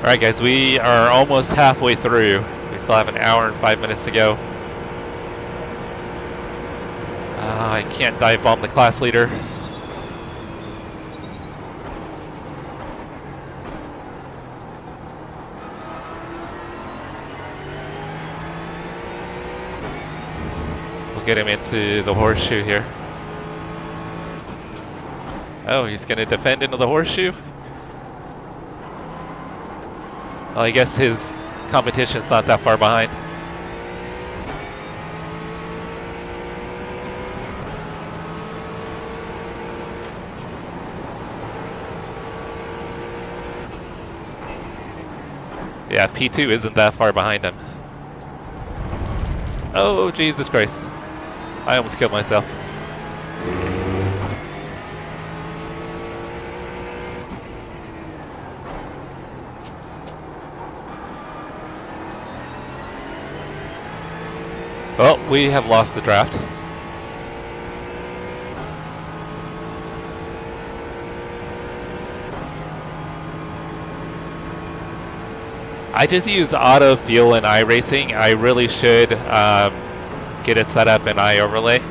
Alright guys, we are almost halfway through. We still have an hour and 5 minutes to go. I can't dive bomb the class leader. We'll get him into the horseshoe here. Oh, he's going to defend into the horseshoe? Well, I guess his competition's not that far behind. Yeah, P2 isn't that far behind him. Oh, Jesus Christ. I almost killed myself. Well, we have lost the draft. I just use auto fuel in iRacing. I really should get it set up in iOverlay.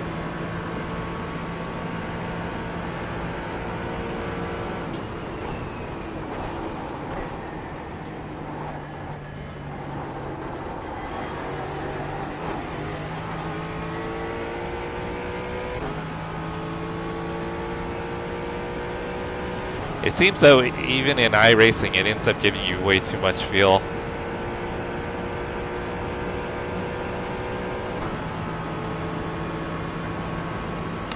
It seems though, even in iRacing, it ends up giving you way too much fuel.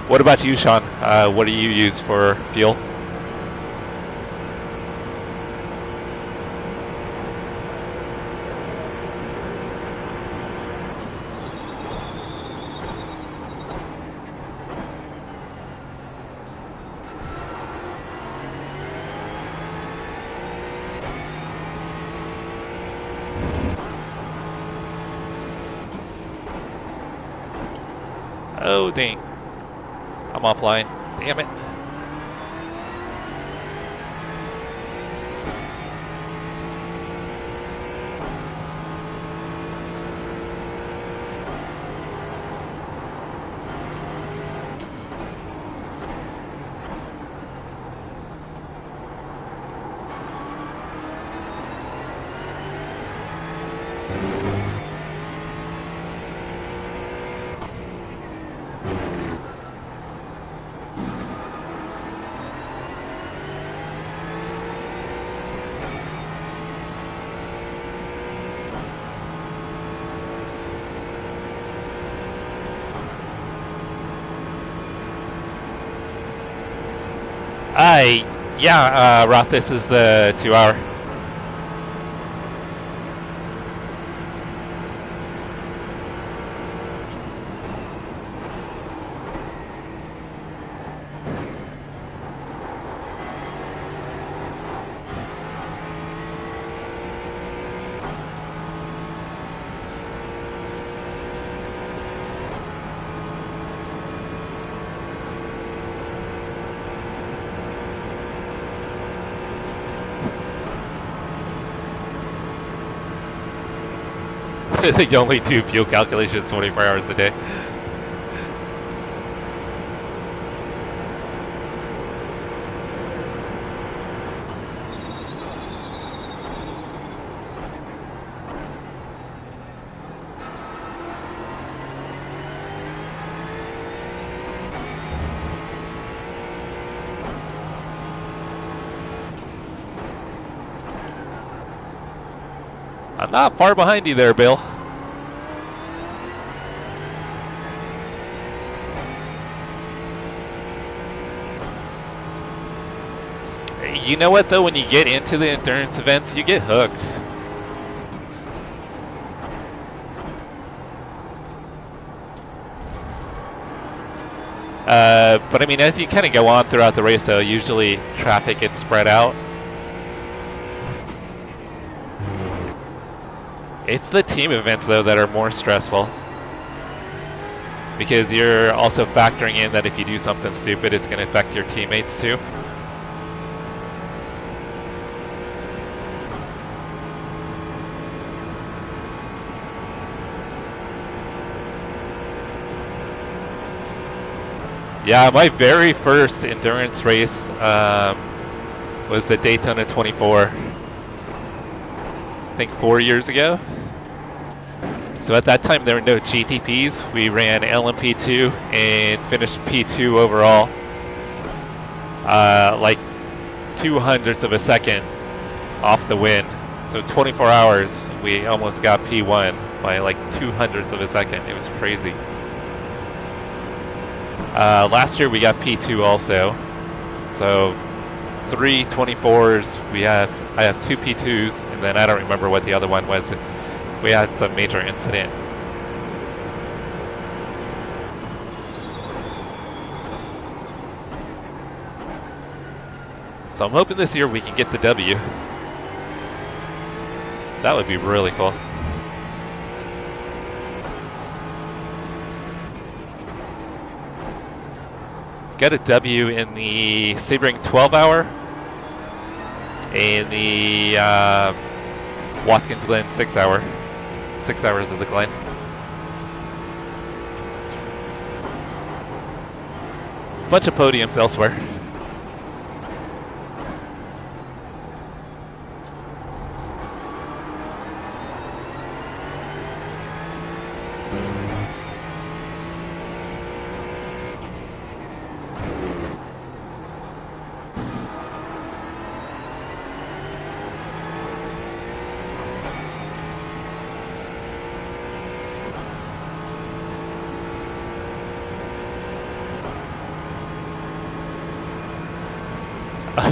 What about you, Sean? What do you use for fuel? Oh, dang. I'm offline. Damn it. Yeah, Roth, this is the 2 hour. They only do fuel calculations 24 hours a day. I'm not far behind you there, Bill. You know what though, when you get into the endurance events, you get hooked. But I mean, as you kind of go on throughout the race though, usually traffic gets spread out. It's the team events though that are more stressful. Because you're also factoring in that if you do something stupid, it's going to affect your teammates too. Yeah, my very first endurance race was the Daytona 24. I think 4 years ago. So at that time there were no GTPs. We ran LMP2 and finished P2 overall. Like 2/100ths of a second off the win. So 24 hours, we almost got P1 by like 2/100ths of a second. It was crazy. Last year we got P2 also. So 3 24s, I have 2 P2s, and then I don't remember what the other one was. We had some major incident. So I'm hoping this year we can get the W. That would be really cool. Got a W in the Sebring 12 hour and the Watkins Glen 6 hour. 6 hours of the Glen. Bunch of podiums elsewhere.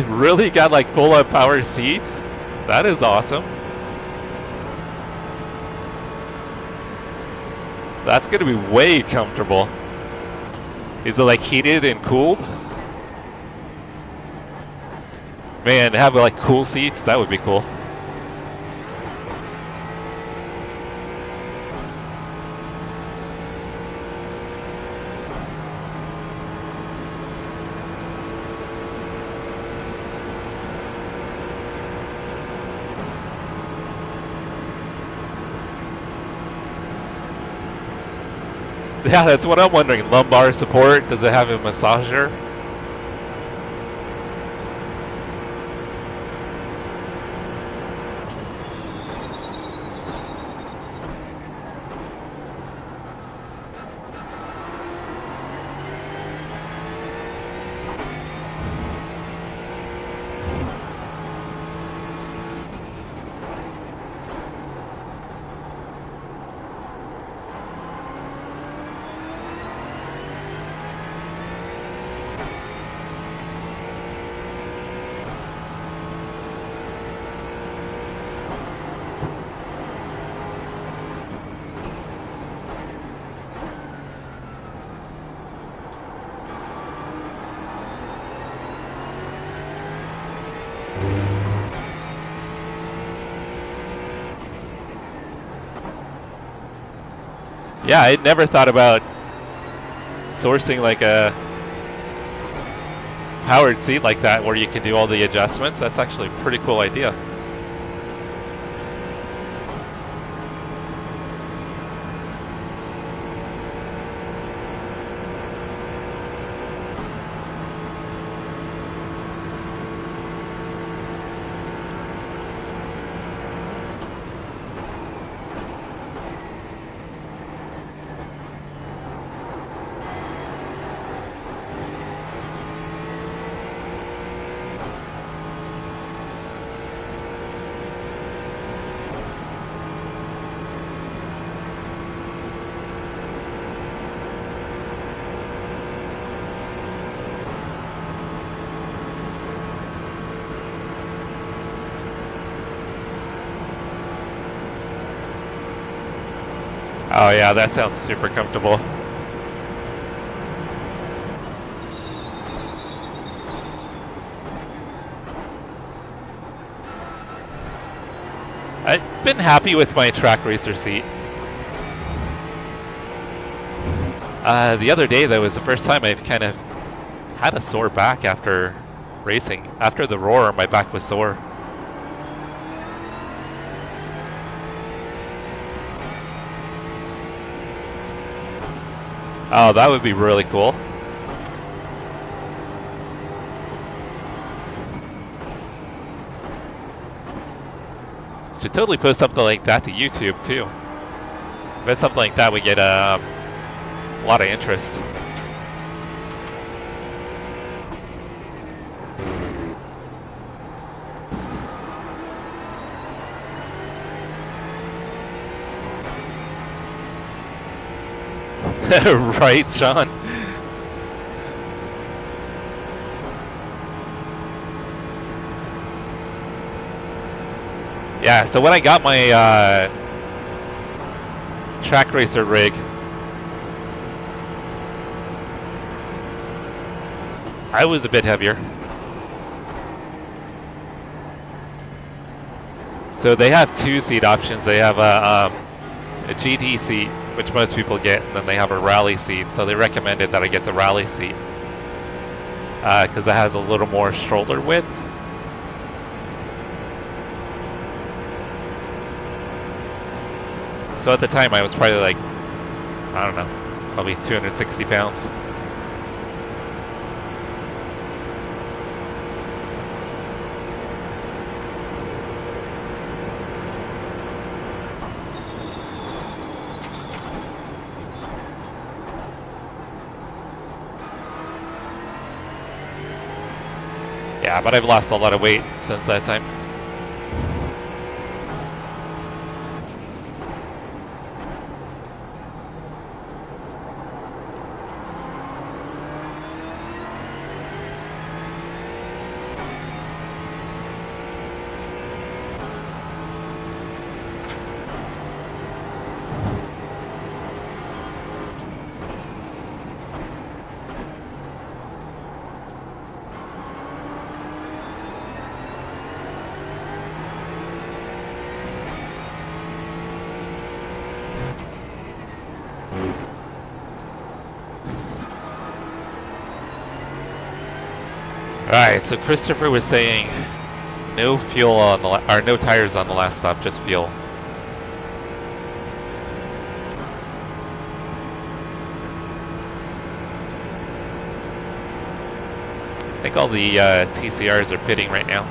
it really got like full on power seats? That is awesome. That's gonna be way comfortable. Is it like heated and cooled? Man, have like cool seats, that would be cool. Yeah, that's what I'm wondering. Lumbar support, does it have a massager? Yeah, I'd never thought about sourcing like a powered seat like that where you can do all the adjustments. That's actually a pretty cool idea. Oh yeah, that sounds super comfortable. I've been happy with my track racer seat. The other day, that was the first time I've kind of had a sore back after racing. After the roar, my back was sore. Oh, that would be really cool. Should totally post something like that to YouTube too. Bet something like that would get a lot of interest. Right, Sean? Yeah, so when I got my track racer rig, I was a bit heavier. So they have two seat options. They have a GT seat, which most people get, and then they have a rally seat. So they recommended that I get the rally seat because it has a little more shoulder width. So at the time I was probably like, I don't know, probably 260 pounds. Yeah, but I've lost a lot of weight since that time. Alright, so Christopher was saying no fuel on the or no tires on the last stop, just fuel. I think all the TCRs are pitting right now.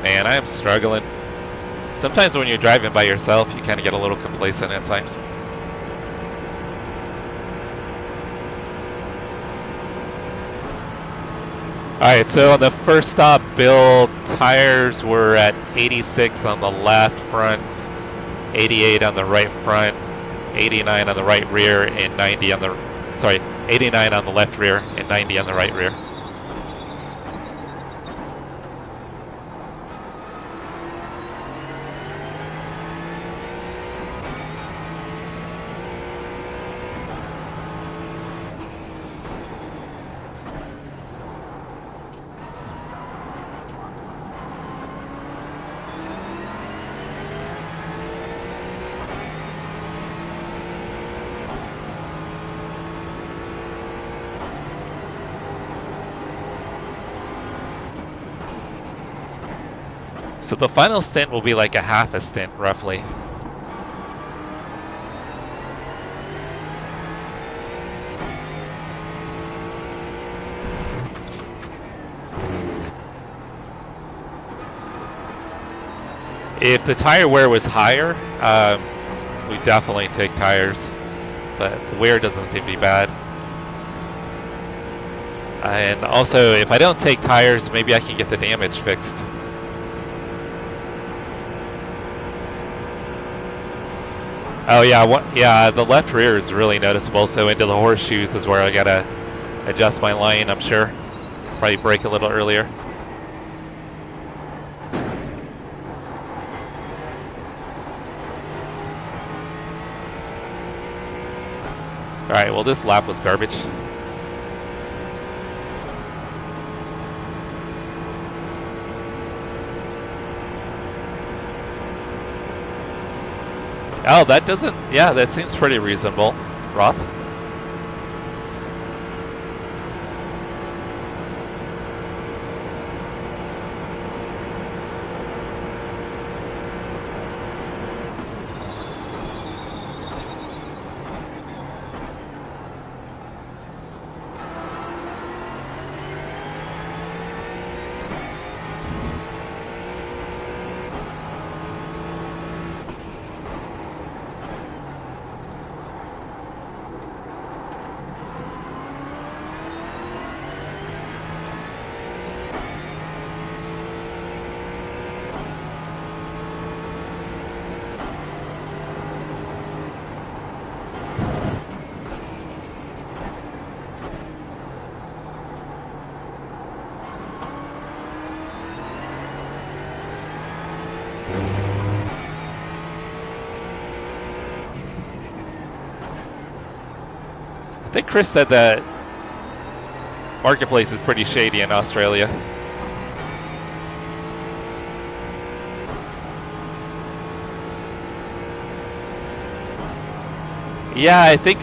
Man, I am struggling. Sometimes when you're driving by yourself, you kind of get a little complacent at times. Alright, so on the first stop, Bill, tires were at 86 on the left front, 88 on the right front, 89 on the right rear, and 90 on the, sorry, 89 on the left rear, and 90 on the right rear. So the final stint will be like a half a stint, roughly. If the tire wear was higher, we definitely take tires, but the wear doesn't seem to be bad. And also, if I don't take tires, maybe I can get the damage fixed. Oh yeah, yeah, the left rear is really noticeable, so into the horseshoes is where I gotta adjust my line, I'm sure. Probably brake a little earlier. Alright, well this lap was garbage. Oh, that doesn't, yeah, that seems pretty reasonable, Roth. I think Chris said that marketplace is pretty shady in Australia. Yeah, I think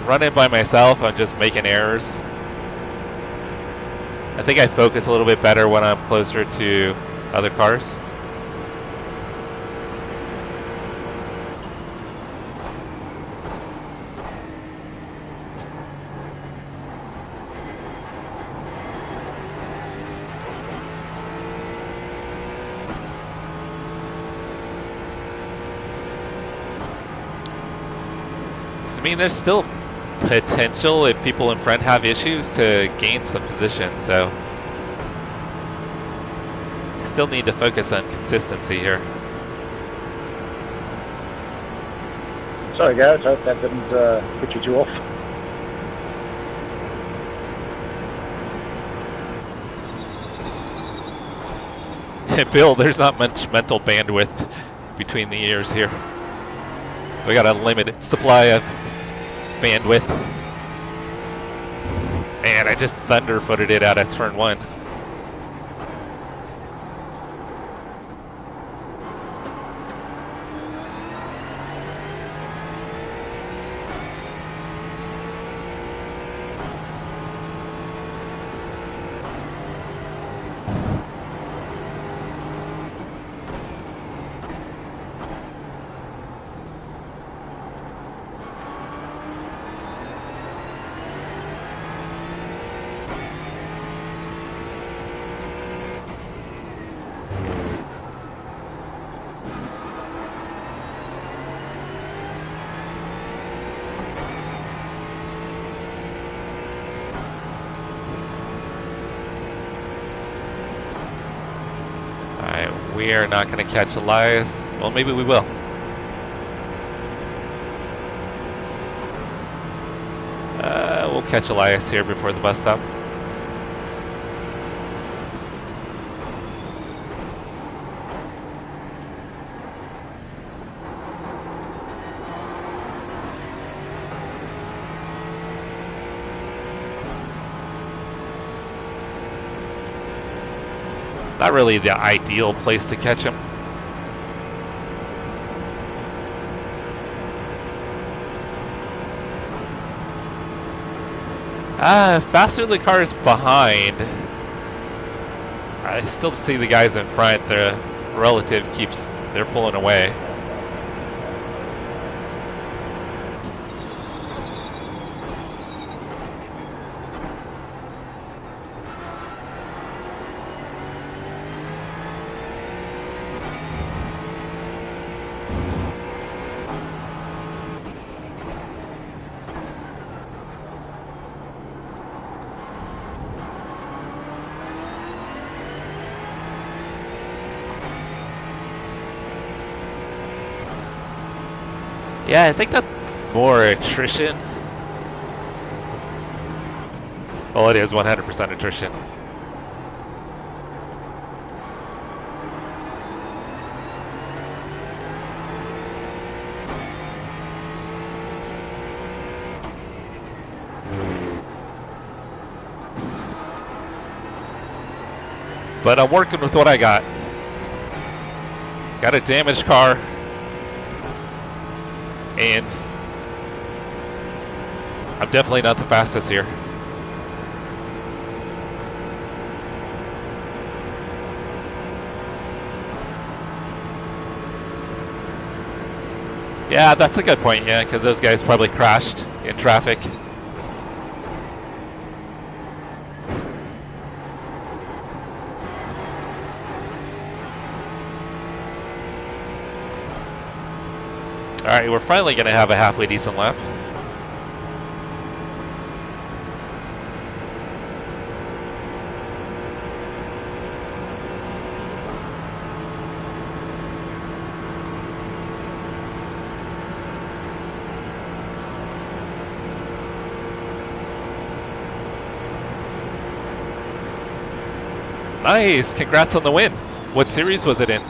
running by myself, I'm just making errors. I think I focus a little bit better when I'm closer to other cars. I mean, there's still potential if people in front have issues to gain some position, so I still need to focus on consistency here. Sorry guys, hope that didn't put you too off. Bill, there's not much mental bandwidth between the ears here. We got a limited supply of bandwidth. Man, I just thunderfooted it out of turn 1. We are not going to catch Elias. Well, maybe we will. We'll catch Elias here before the bus stop. Not really the ideal place to catch him. Faster the cars behind. I still see the guys in front. The relative they're pulling away. Yeah, I think that's more attrition. Well, it is 100% attrition. But I'm working with what I got. Got a damaged car. And I'm definitely not the fastest here. Yeah, that's a good point, yeah, because those guys probably crashed in traffic. Alright, we're finally going to have a halfway decent lap. Nice! Congrats on the win! What series was it in?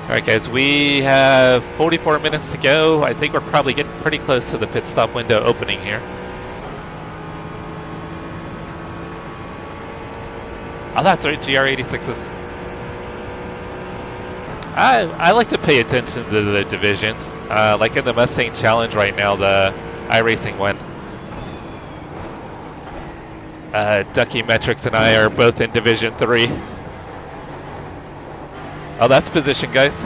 Alright guys, we have 44 minutes to go. I think we're probably getting pretty close to the pit stop window opening here. Oh, that's right, GR86s. I like to pay attention to the divisions. Like in the Mustang Challenge right now, the iRacing one. Ducky Metrics and I are both in Division 3. Oh, that's position, guys.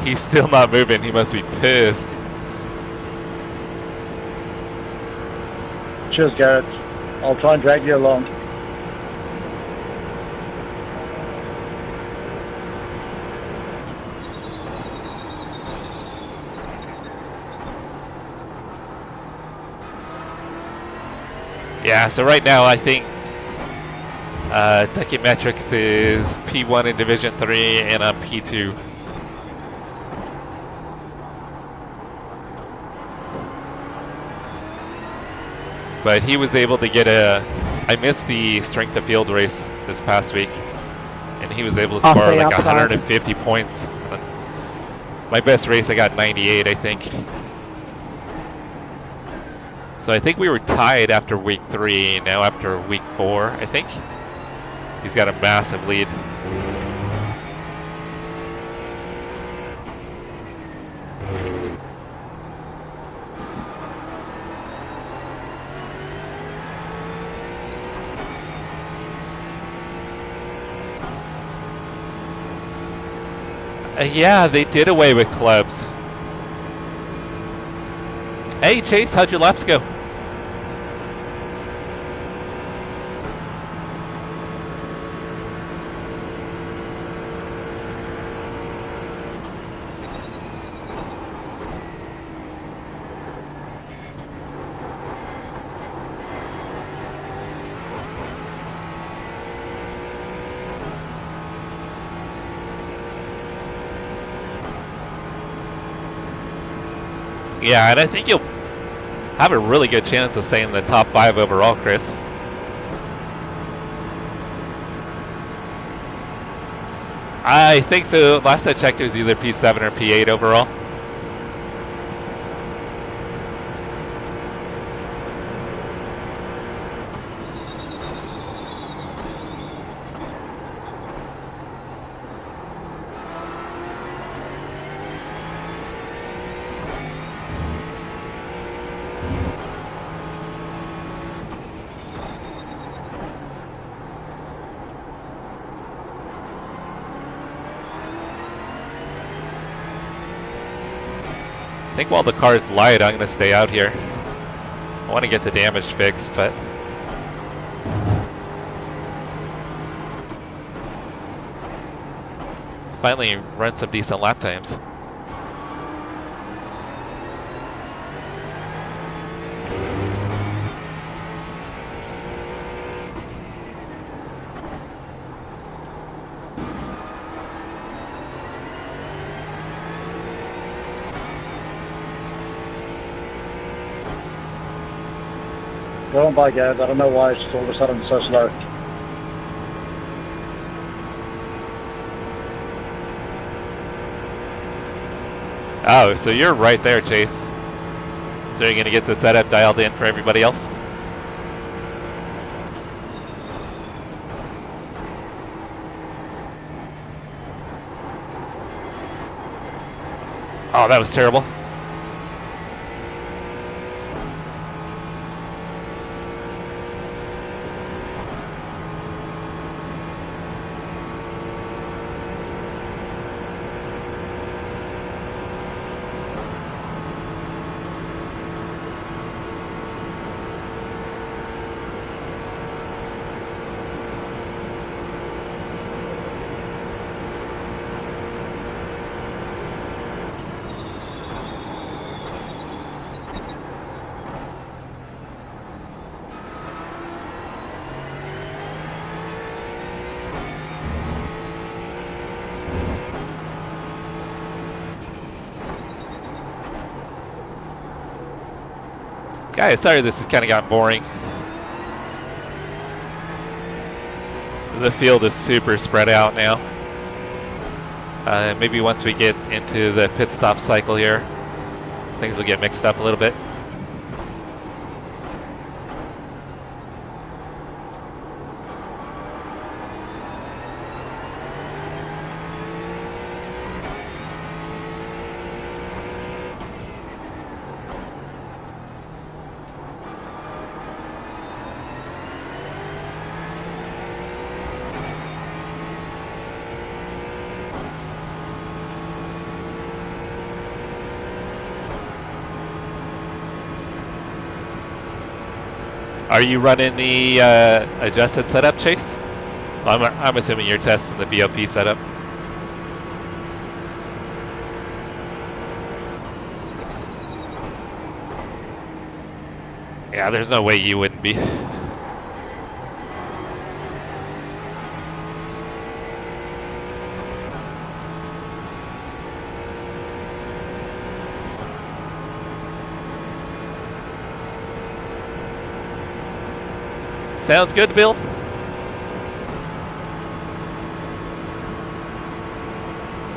He's still not moving. He must be pissed. Cheers, Garrett. I'll try and drag you along. Yeah, so right now I think Metrics is P1 in Division 3 and I'm P2. But he was able to get I missed the strength of field race this past week, and he was able to score like 150 points. My best race, I got 98, I think. So I think we were tied after week 3, now after week 4, I think. He's got a massive lead. Yeah, they did away with clubs. Hey Chase, how'd your laps go? Yeah, and I think you'll have a really good chance of staying in the top 5 overall, Chris. I think so. Last I checked, it was either P7 or P8 overall. I think while the car's light, I'm going to stay out here. I want to get the damage fixed, but... finally run some decent lap times. Go on by, Garrett. I don't know why it's just all of a sudden so slow. Oh, so you're right there, Chase. So you're going to get the setup dialed in for everybody else? Oh, that was terrible. Guys, sorry this has kind of gotten boring. The field is super spread out now. Maybe once we get into the pit stop cycle here, things will get mixed up a little bit. Are you running the adjusted setup, Chase? I'm assuming you're testing the BOP setup. Yeah, there's no way you wouldn't be. Sounds good, Bill.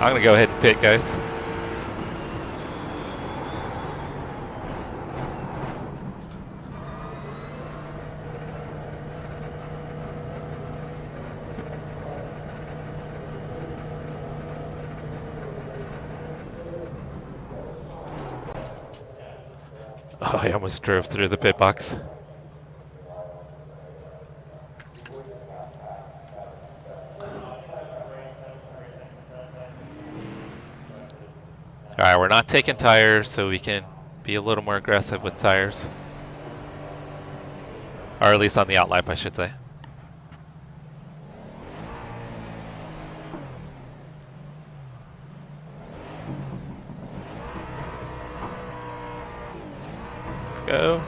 I'm gonna go ahead and pit, guys. Oh, I almost drove through the pit box. Alright, we're not taking tires, so we can be a little more aggressive with tires. Or at least on the outlap, I should say. Let's go.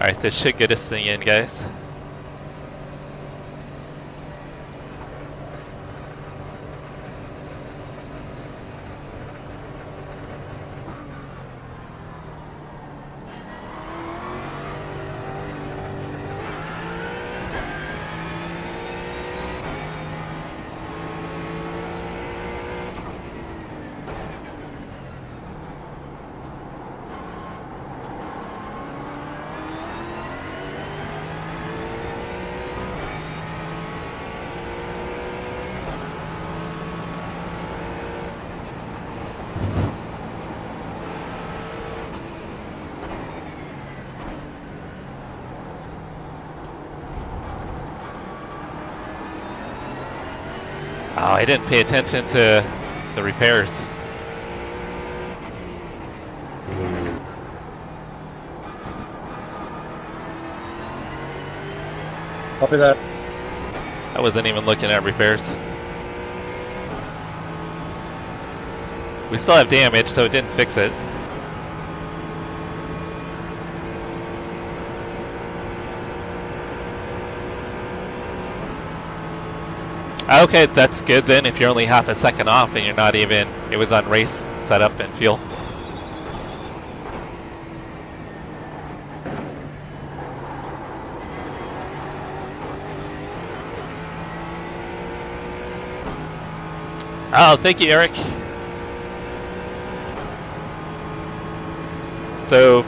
Alright, this should get us thing in, guys. Oh, I didn't pay attention to the repairs. Copy that. I wasn't even looking at repairs. We still have damage, so it didn't fix it. Okay, that's good then if you're only half a second off and you're not even, it was on race setup and fuel. Oh, thank you, Eric. So,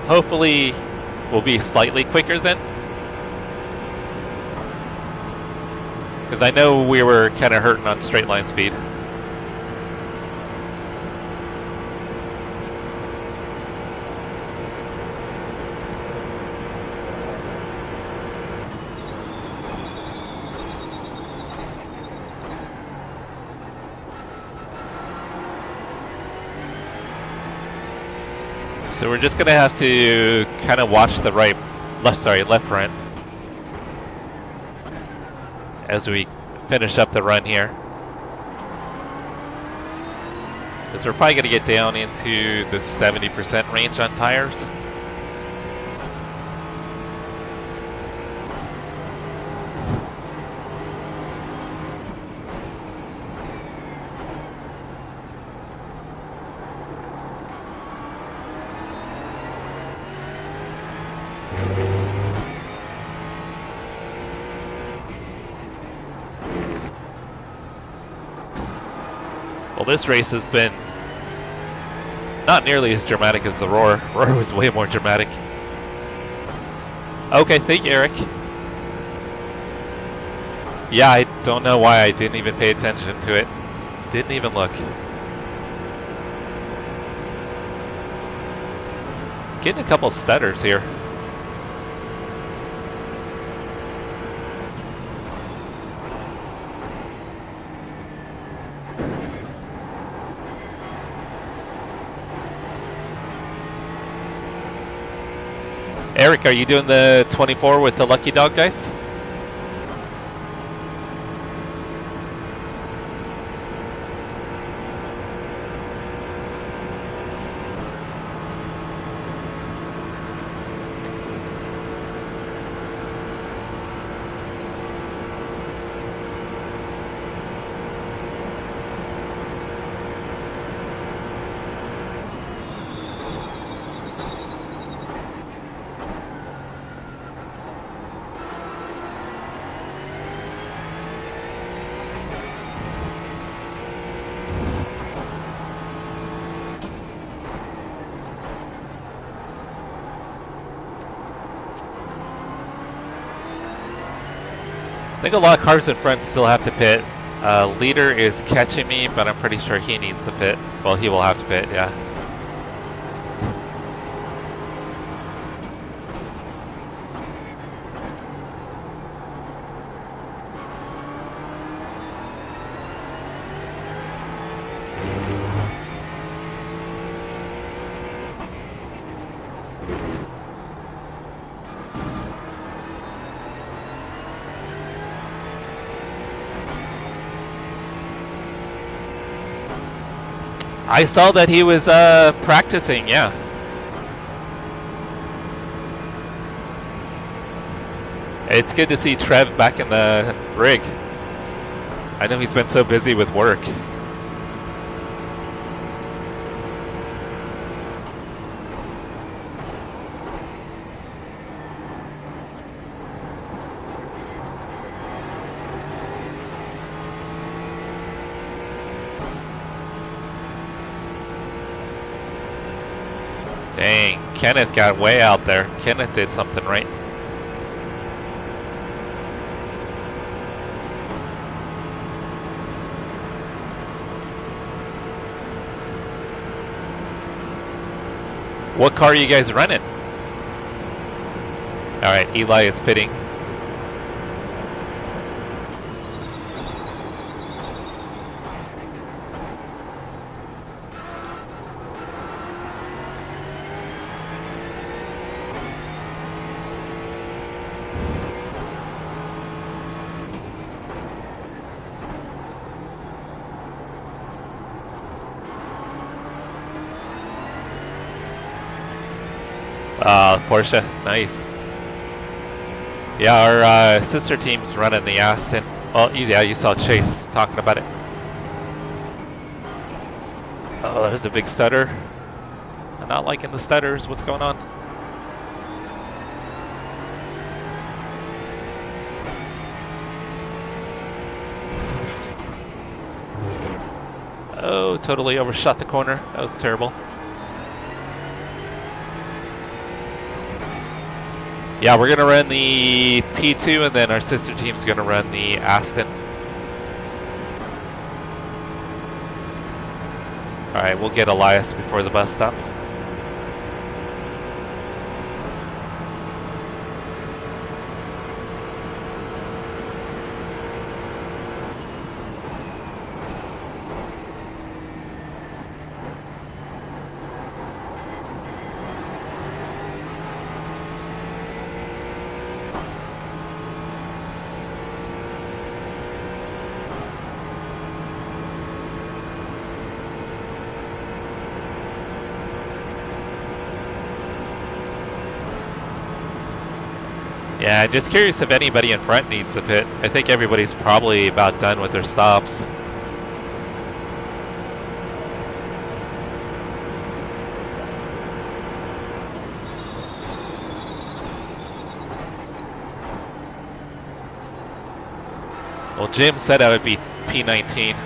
hopefully we'll be slightly quicker then. Because I know we were kind of hurting on straight line speed. So we're just gonna have to kind of watch the left front as we finish up the run here. Because we're probably gonna get down into the 70% range on tires. Well, this race has been not nearly as dramatic as the Roar. Roar was way more dramatic. Okay, thank you, Eric. Yeah, I don't know why I didn't even pay attention to it. Didn't even look. Getting a couple stutters here. Eric, are you doing the 24 with the Lucky Dog, guys? I think a lot of cars in front still have to pit. Leader is catching me, but I'm pretty sure he needs to pit. Well, he will have to pit, yeah. I saw that he was practicing, yeah. It's good to see Trev back in the rig. I know he's been so busy with work. Dang, Kenneth got way out there. Kenneth did something right. What car are you guys running? Alright, Eli is pitting. Porsche, nice. Yeah, our sister team's running the Aston. Oh, yeah, you saw Chase talking about it. Oh, there's a big stutter. I'm not liking the stutters. What's going on? Oh, totally overshot the corner. That was terrible. Yeah, we're going to run the P2 and then our sister team's going to run the Aston. Alright, we'll get Elias before the bus stop. Yeah, just curious if anybody in front needs to pit. I think everybody's probably about done with their stops. Well, Jim said I would be P19.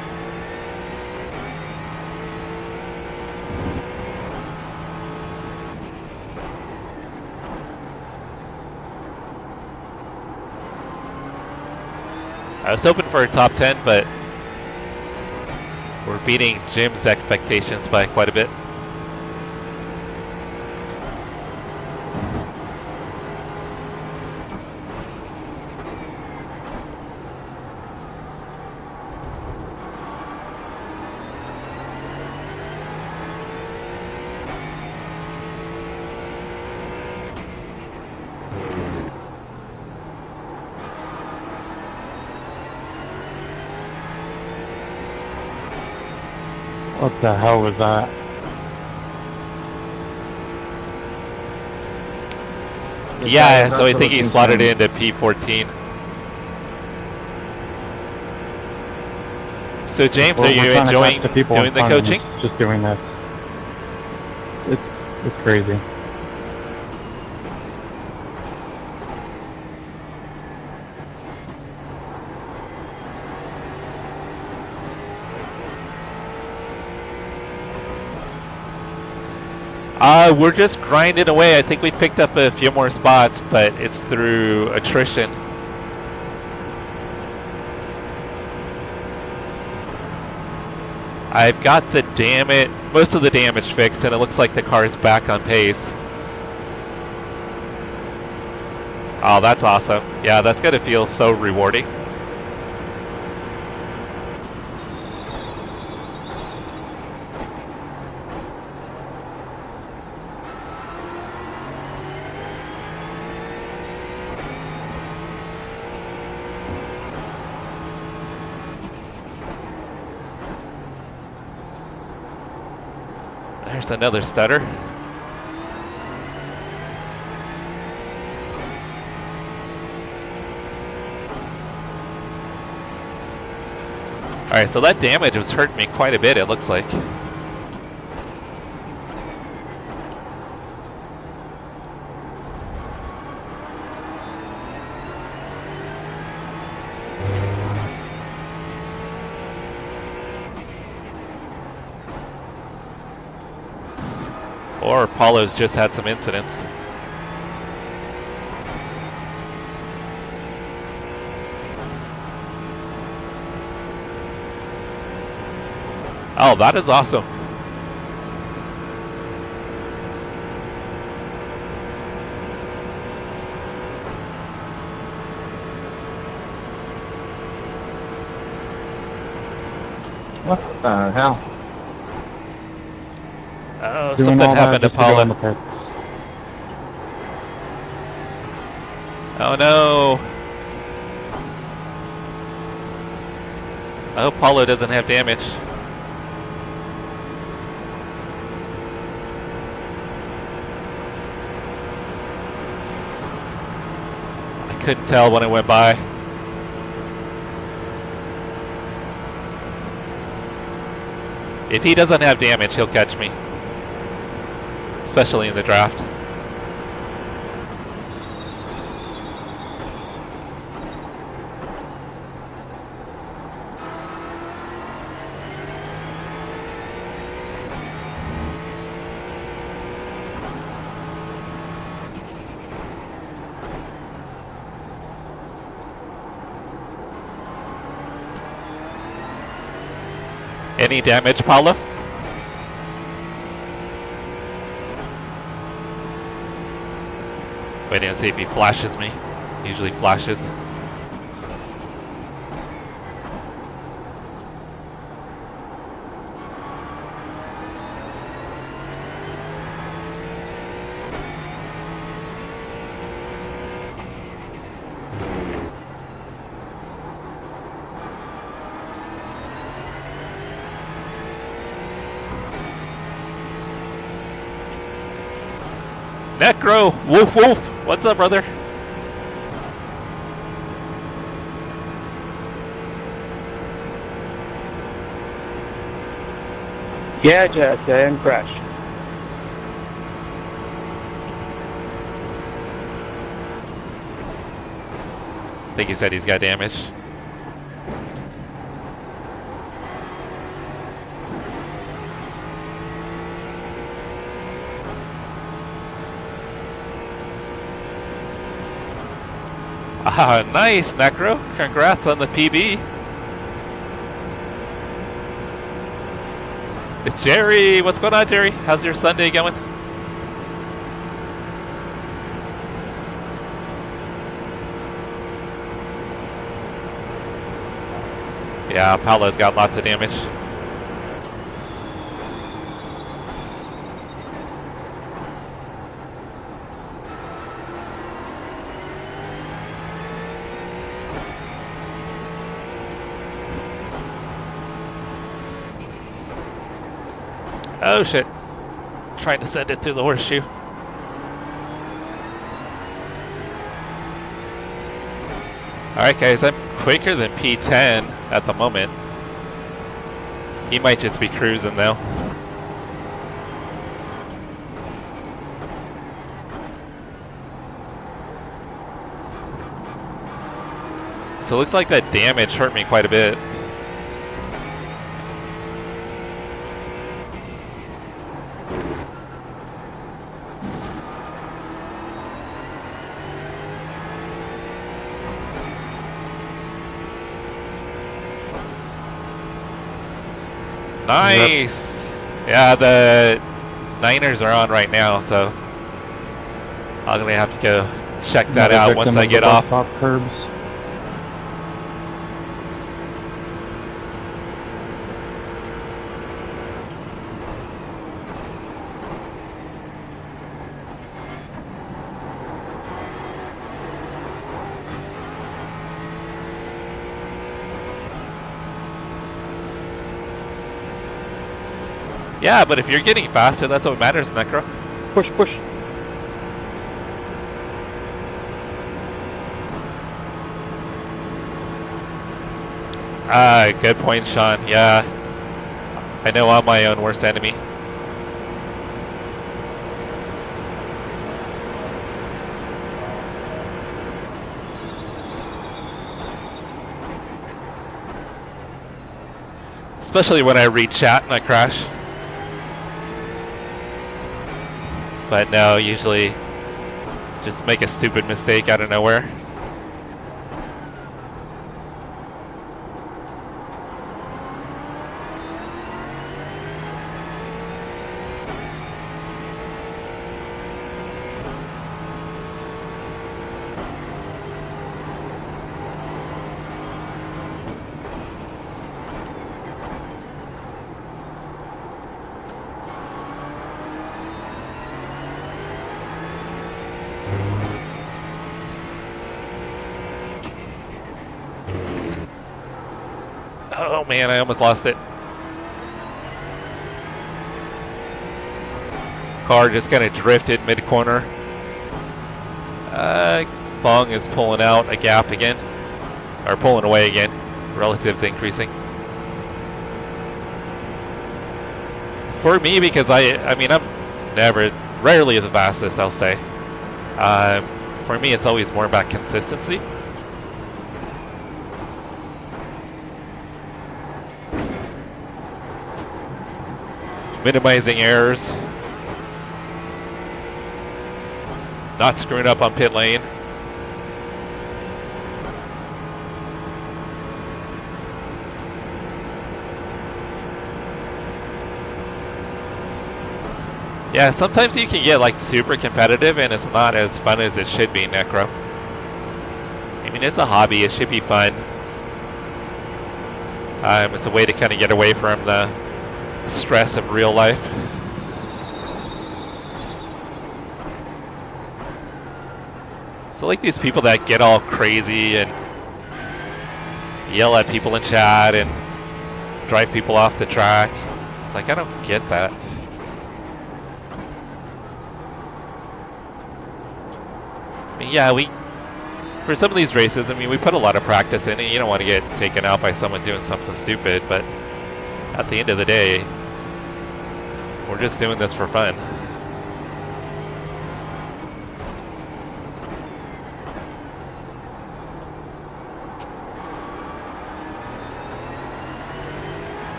I was hoping for a top 10, but we're beating Jim's expectations by quite a bit. What the hell was that? Yeah, so I think he slotted it into P14. So James, We're are you trying to enjoying catch the people in doing the front and coaching? it's just doing this. It's crazy. We're just grinding away. I think we picked up a few more spots, but it's through attrition. I've got the most of the damage fixed, and it looks like the car's back on pace. Oh, that's awesome. Yeah, that's gonna feel so rewarding. There's another stutter. Alright, so that damage was hurting me quite a bit, it looks like. Or Paulo's just had some incidents. Oh, that is awesome. What the hell? Oh, Doing something all that happened to just to go in the Paulo. pits. Oh no. I hope Paulo doesn't have damage. I couldn't tell when it went by. If he doesn't have damage, he'll catch me. Especially in the draft. Any damage, Paulo? Waiting to see if he flashes me. Usually flashes. Necro! Woof woof! What's up, brother? Yeah, just and crash. I think he said he's got damage. Ah, nice, Necro. Congrats on the PB. Jerry, what's going on, Jerry? How's your Sunday going? Yeah, Paulo's got lots of damage. Oh shit. Trying to send it through the horseshoe. Alright guys, I'm quicker than P10 at the moment. He might just be cruising though. So it looks like that damage hurt me quite a bit. Nice! Yep. Yeah, the Niners are on right now, so I'm gonna have to go check that out once I get off. Top curbs. Yeah, but if you're getting faster, that's what matters, Necro. Push, push. Ah, good point, Sean. Yeah. I know I'm my own worst enemy. Especially when I read chat and I crash. But no, usually just make a stupid mistake out of nowhere. Oh man, I almost lost it. Car just kind of drifted mid-corner. Fong is pulling out a gap again. Or pulling away again. Relatives increasing. For me, because I mean, I'm rarely the fastest, I'll say. For me, it's always more about consistency. Minimizing errors. Not screwing up on pit lane. Yeah, sometimes you can get like super competitive and it's not as fun as it should be, Necro. I mean, it's a hobby, it should be fun. It's a way to kind of get away from the stress of real life. So like these people that get all crazy and yell at people in chat and drive people off the track. It's like, I don't get that. I mean, yeah, for some of these races, I mean, we put a lot of practice in and you don't want to get taken out by someone doing something stupid, but at the end of the day, we're just doing this for fun.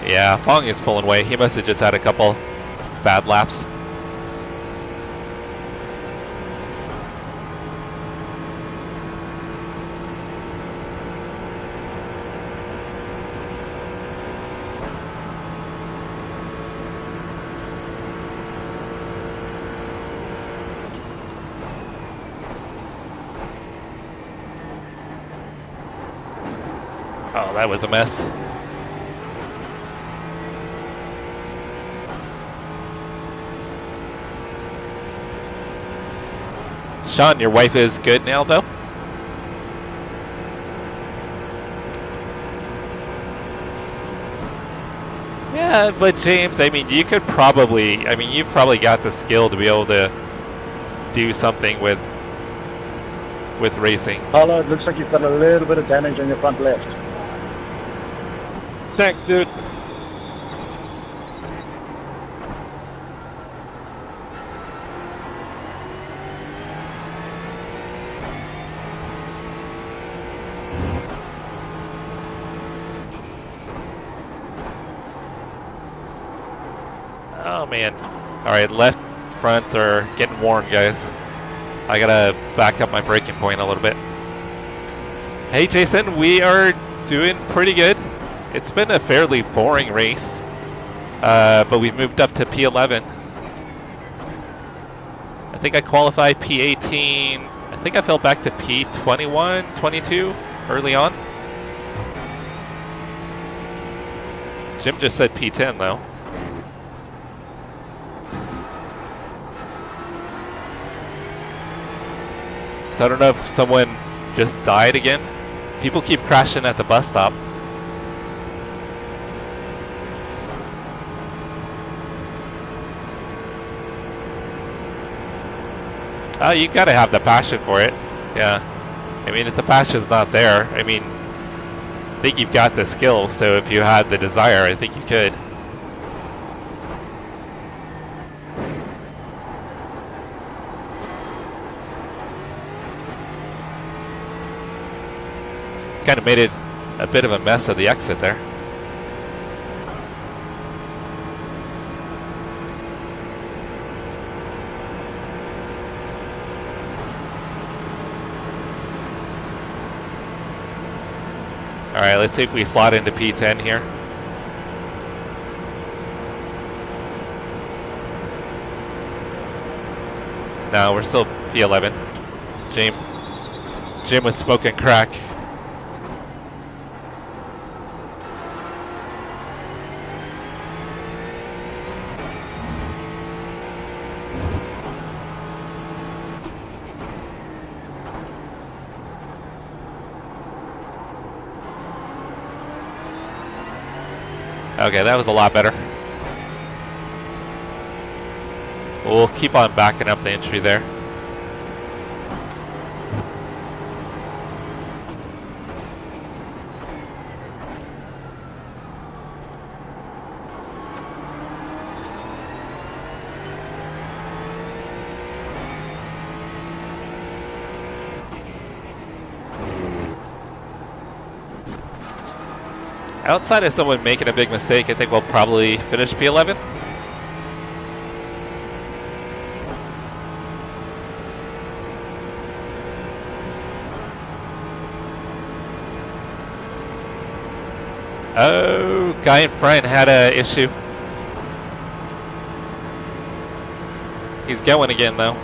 Yeah, Fong is pulling away. He must have just had a couple bad laps. Oh, that was a mess. Sean, your wife is good now, though? Yeah, but James, I mean, you could probably, I mean, you've probably got the skill to be able to do something with racing. Paolo, it looks like you've got a little bit of damage on your front left. Thanks, dude. Oh man. Alright, left fronts are getting worn, guys. I gotta back up my braking point a little bit. Hey Jason, we are doing pretty good. It's been a fairly boring race, but we've moved up to P11. I think I qualified P18. I think I fell back to P21, 22 early on. Jim just said P10 though. So I don't know if someone just died again. People keep crashing at the bus stop. Oh, you gotta have the passion for it. Yeah. I mean, if the passion's not there, I mean, I think you've got the skill, so if you had the desire, I think you could. Kind of made it a bit of a mess of the exit there. All right, let's see if we slot into P10 here. No, we're still P11. Jim was smoking crack. Okay, that was a lot better. We'll keep on backing up the entry there. Outside of someone making a big mistake, I think we'll probably finish P11. Oh, guy in front had a issue. He's going again though.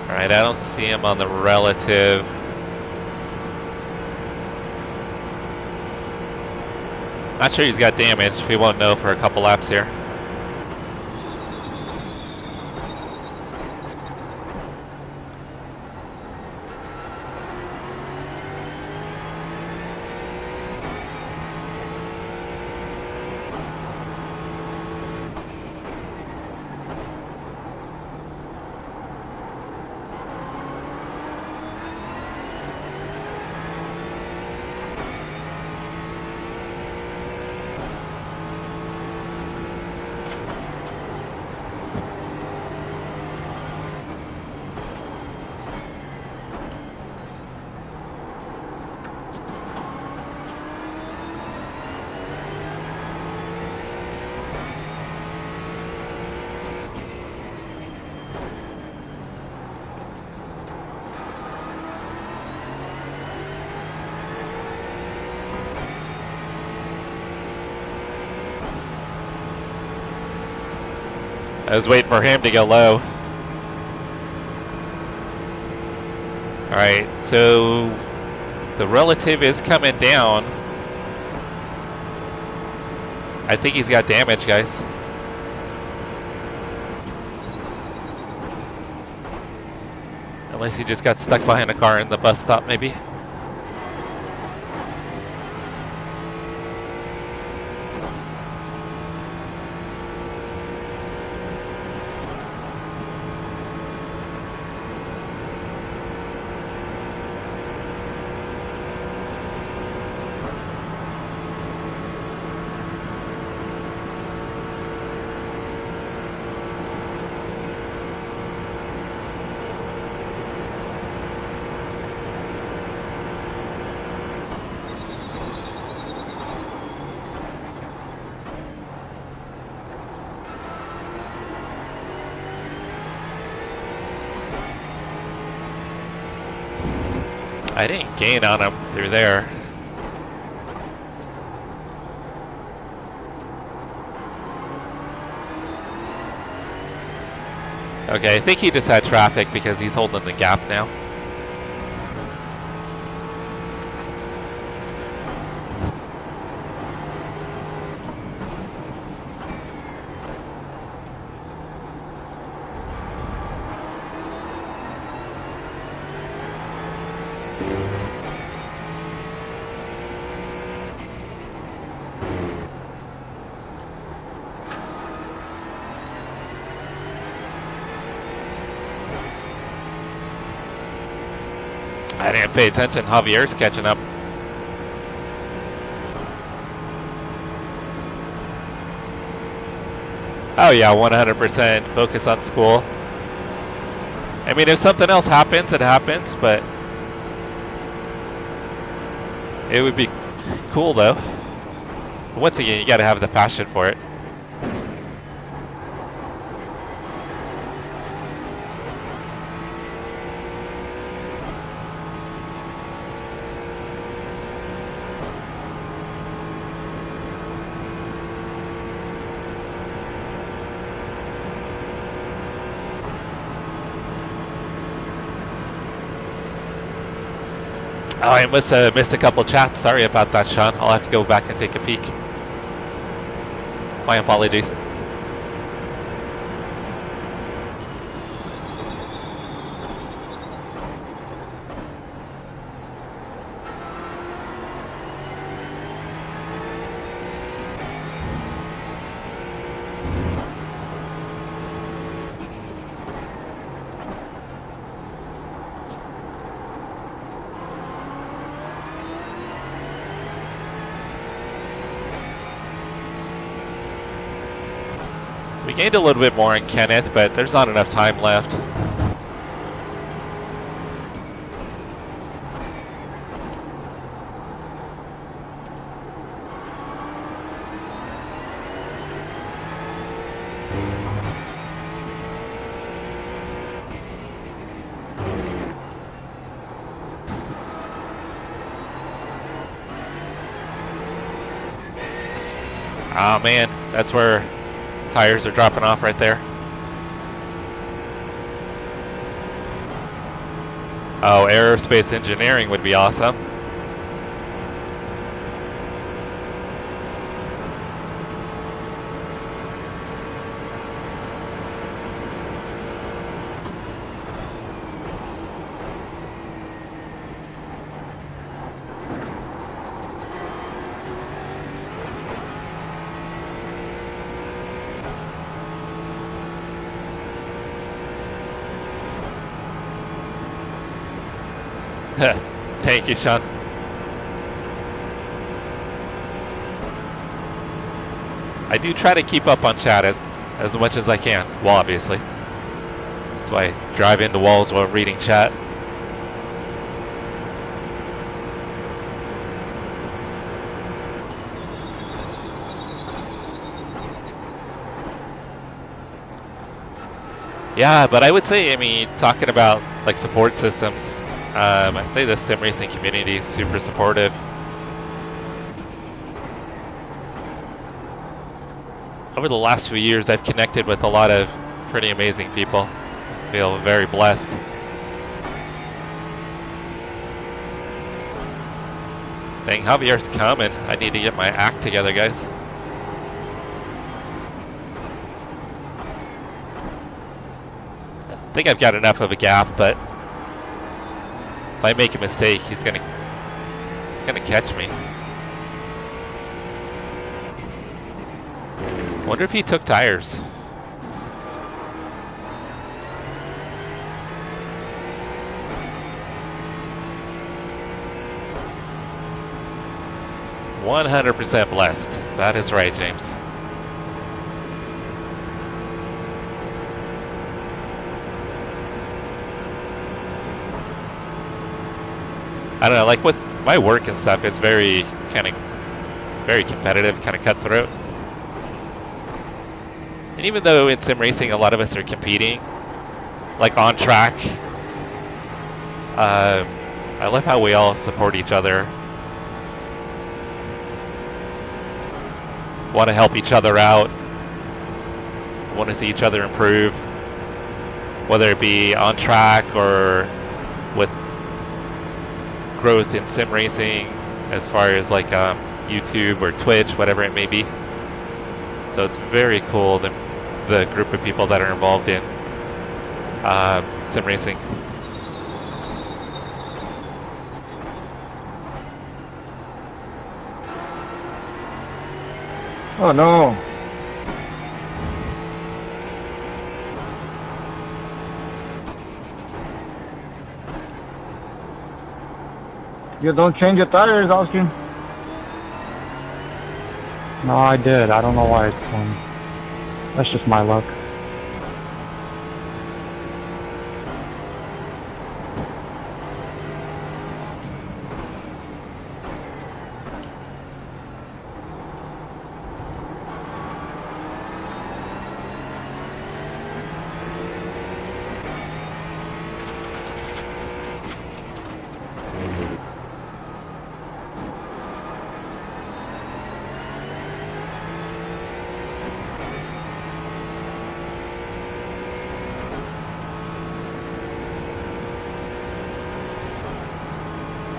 Alright, I don't see him on the relative. Not sure he's got damage. We won't know for a couple laps here. I was waiting for him to go low. Alright, so the relative is coming down. I think he's got damage, guys. Unless he just got stuck behind a car in the bus stop, maybe. I didn't gain on him through there. Okay, I think he just had traffic because he's holding the gap now. I didn't pay attention. Javier's catching up. Oh yeah, 100% focus on school. I mean, if something else happens, it happens, but it would be cool though. Once again, you gotta have the passion for it. Oh, I must have missed a couple chats. Sorry about that, Sean. I'll have to go back and take a peek. My apologies. We gained a little bit more in Kenneth, but there's not enough time left. Oh man, that's where tires are dropping off right there. Oh, aerospace engineering would be awesome. Thank you, Sean. I do try to keep up on chat as much as I can. Well, obviously. That's why I drive into walls while reading chat. Yeah, but I would say, I mean, talking about like support systems, I'd say the sim racing community is super supportive. over the last few years, I've connected with a lot of pretty amazing people. Feel very blessed. Dang, Javier's coming. I need to get my act together, guys. I think I've got enough of a gap, but if I make a mistake, he's gonna catch me. Wonder if he took tires. "100% blessed." That is right, James. I don't know, like with my work and stuff, it's very very competitive, kind of cutthroat. And even though in sim racing a lot of us are competing, like on track, I love how we all support each other. Want to help each other out. Want to see each other improve, whether it be on track or with growth in sim racing, as far as like YouTube or Twitch, whatever it may be. So it's very cool, the group of people that are involved in sim racing. Oh no. You don't change your tires, Austin. No, I did. I don't know why it's that's just my luck.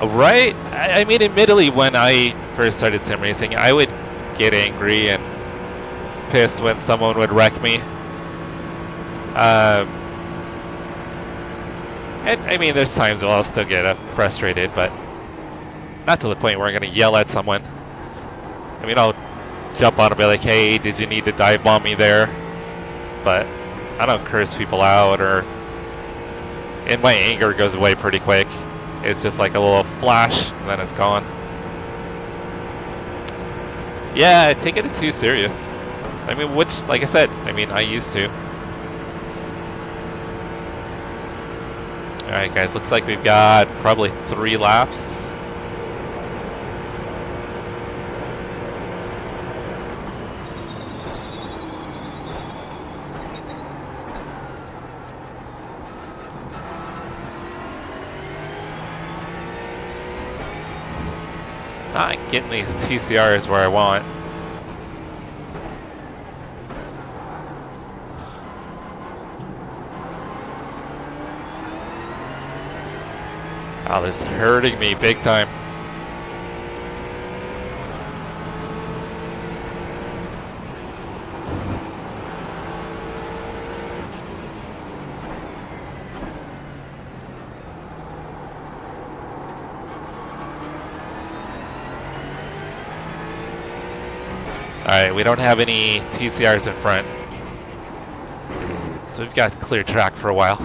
Right? I mean, admittedly, when I first started sim racing, I would get angry and pissed when someone would wreck me. And I mean, there's times where I'll still get frustrated, but not to the point where I'm going to yell at someone. I mean, I'll jump on and be like, "Hey, did you need to dive bomb me there?" But I don't curse people out, and my anger goes away pretty quick. It's just like a little flash, and then it's gone. Yeah, I take it too serious. I mean, which, like I said, I mean, I used to. Alright guys, looks like we've got probably 3 laps. Not getting these TCRs where I want. Oh, this is hurting me big time. Alright, we don't have any TCRs in front, so we've got clear track for a while.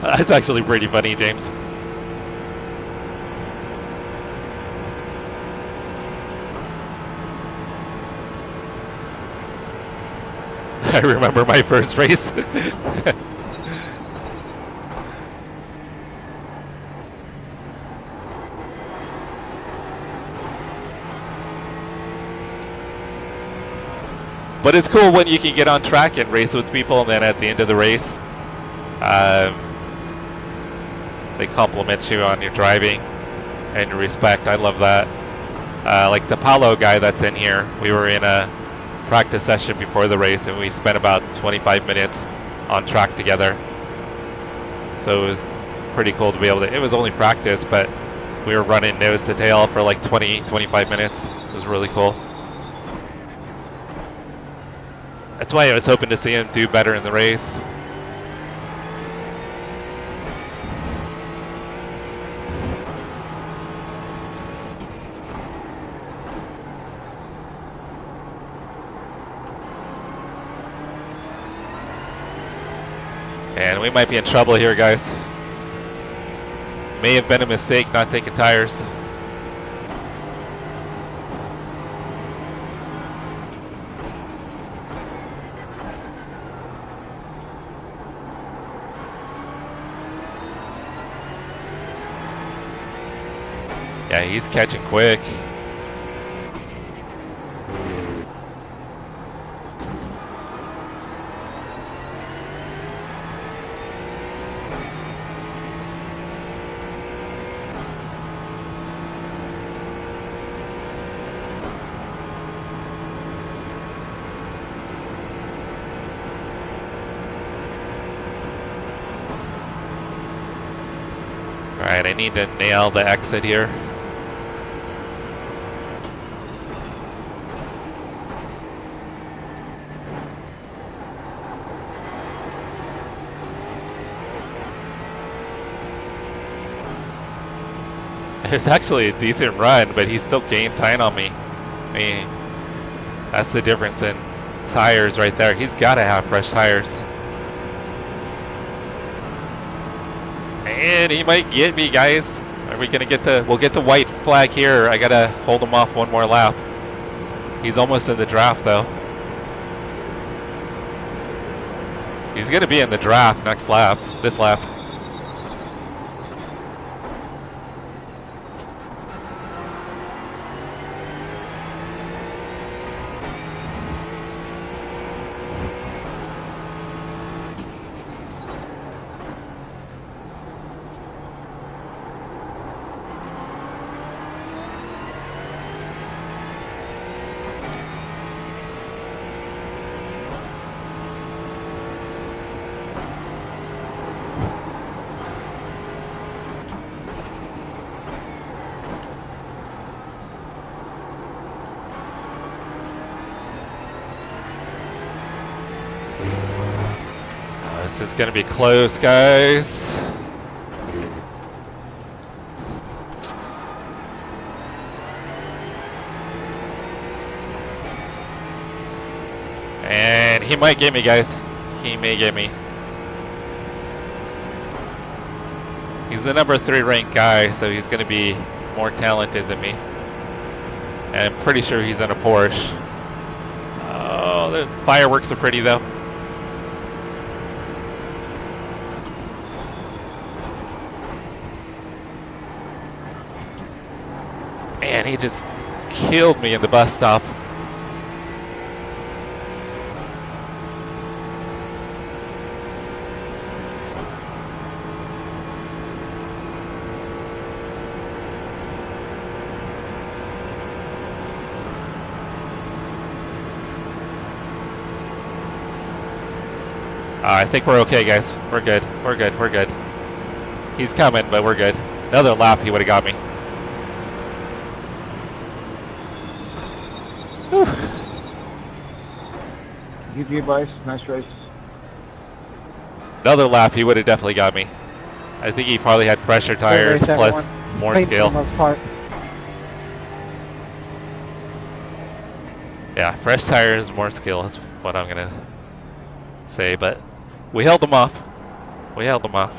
That's actually pretty funny, James. I remember my first race. But it's cool when you can get on track and race with people, and then at the end of the race, they compliment you on your driving and your respect. I love that. Like the Paulo guy that's in here, we were in a practice session before the race, and we spent about 25 minutes on track together. So it was pretty cool to be able to, it was only practice, but we were running nose to tail for like 25 minutes. It was really cool. That's why I was hoping to see him do better in the race. And we might be in trouble here, guys. May have been a mistake not taking tires. Yeah, he's catching quick. Alright, I need to nail the exit here. It was actually a decent run, but he still gained time on me. I mean, that's the difference in tires right there. He's got to have fresh tires. And he might get me, guys. Are we gonna get the? We'll get the white flag here. I gotta hold him off one more lap. He's almost in the draft, though. He's gonna be in the draft next lap. This lap. This is gonna be close, guys. And he might get me, guys. He may get me. He's the number 3 ranked guy, so he's gonna be more talented than me. And I'm pretty sure he's in a Porsche. Oh, the fireworks are pretty though. Man, he just killed me in the bus stop. I think we're okay, guys. We're good. We're good. We're good. He's coming, but we're good. Another lap, he would have got me. Whew. GG, boys. Nice race. Another lap, he would have definitely got me. I think he probably had fresher tires plus more scale. Yeah, fresh tires, more skill is what I'm gonna say, but we held them off. We held them off.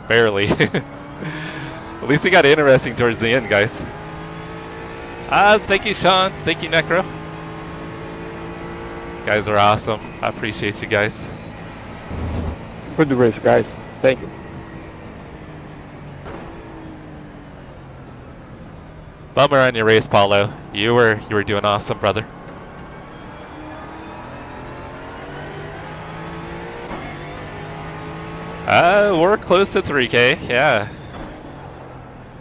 Barely. At least it got interesting towards the end, guys. Thank you, Sean. Thank you, Necro. You guys are awesome. I appreciate you guys. Good race, guys. Thank you. Bummer on your race, Paulo. You were doing awesome, brother. We're close to 3K, yeah.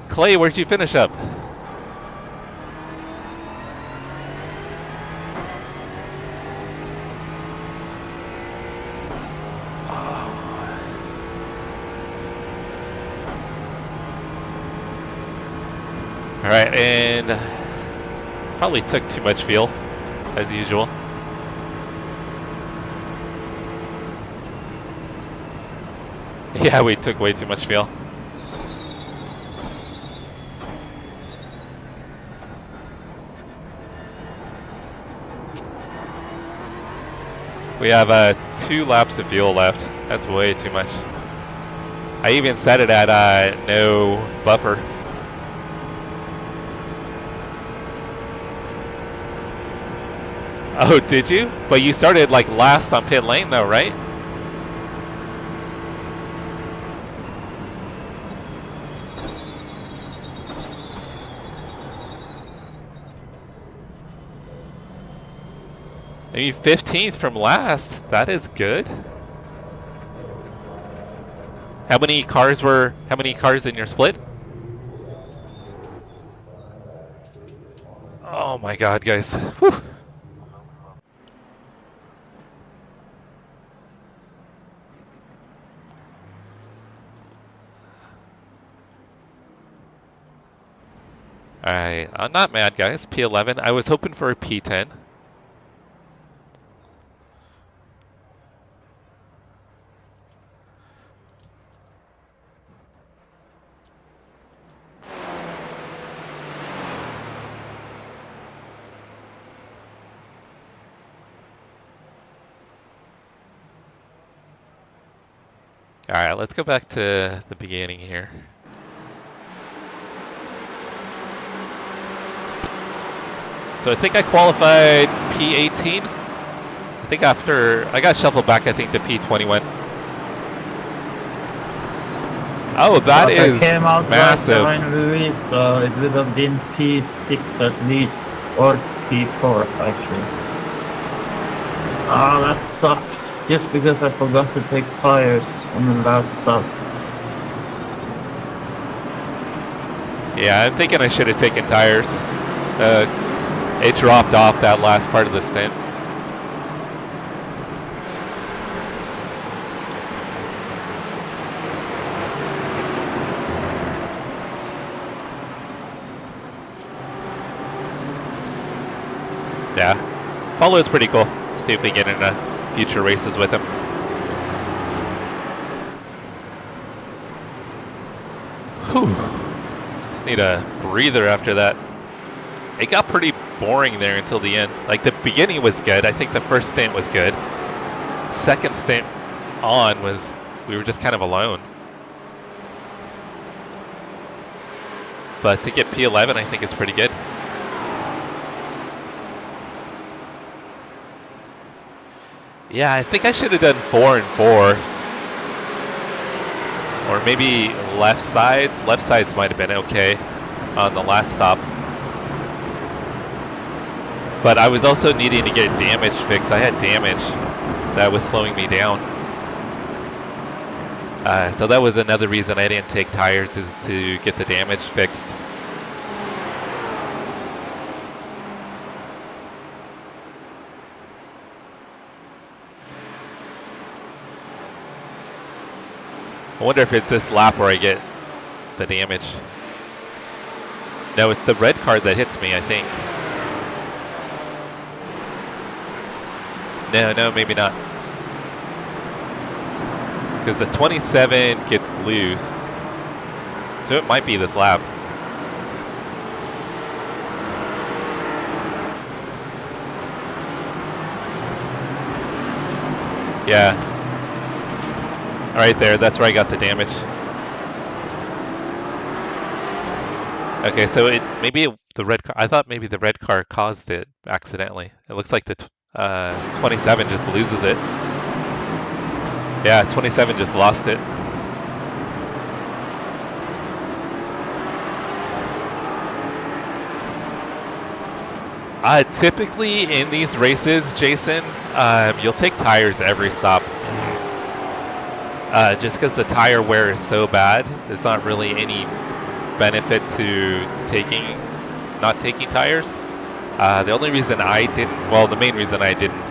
Clay, where'd you finish up? Alright, and probably took too much fuel, as usual. Yeah, we took way too much fuel. We have 2 laps of fuel left. That's way too much. I even set it at no buffer. Oh, did you? But you started like last on pit lane though, right? I mean, 15th from last. That is good. How many cars in your split? Oh my god, guys. Whew. Alright, I'm not mad, guys. P11. I was hoping for a P10. Alright, let's go back to the beginning here. So I think I qualified P18. I think after I got shuffled back, I think to P21. Oh, that is I came out massive. Louis, so it would have been P6 at least, or P4 actually. Ah, that sucks. Just because I forgot to take tires on the last stop. Yeah, I'm thinking I should have taken tires. It dropped off that last part of the stint. Yeah, Paulo's pretty cool. See if we get into future races with him. Whew. Just need a breather after that. It got pretty boring there until the end. Like the beginning was good. I think the first stint was good. Second stint on was, we were just kind of alone. But to get P11, I think is pretty good. Yeah, I think I should have done 4 and 4. Or maybe left sides. Left sides might have been okay on the last stop. But I was also needing to get damage fixed. I had damage that was slowing me down. So that was another reason I didn't take tires, is to get the damage fixed. I wonder if it's this lap where I get the damage. No, it's the red card that hits me, I think. No, maybe not. Because the 27 gets loose. So it might be this lap. Yeah. Right there, that's where I got the damage. Okay, so the red car, I thought maybe the red car caused it accidentally. It looks like the 27 just loses it. Yeah, 27 just lost it. Typically in these races, Jason, you'll take tires every stop. just because the tire wear is so bad, there's not really any benefit to not taking tires. The only reason I didn't, well, the main reason I didn't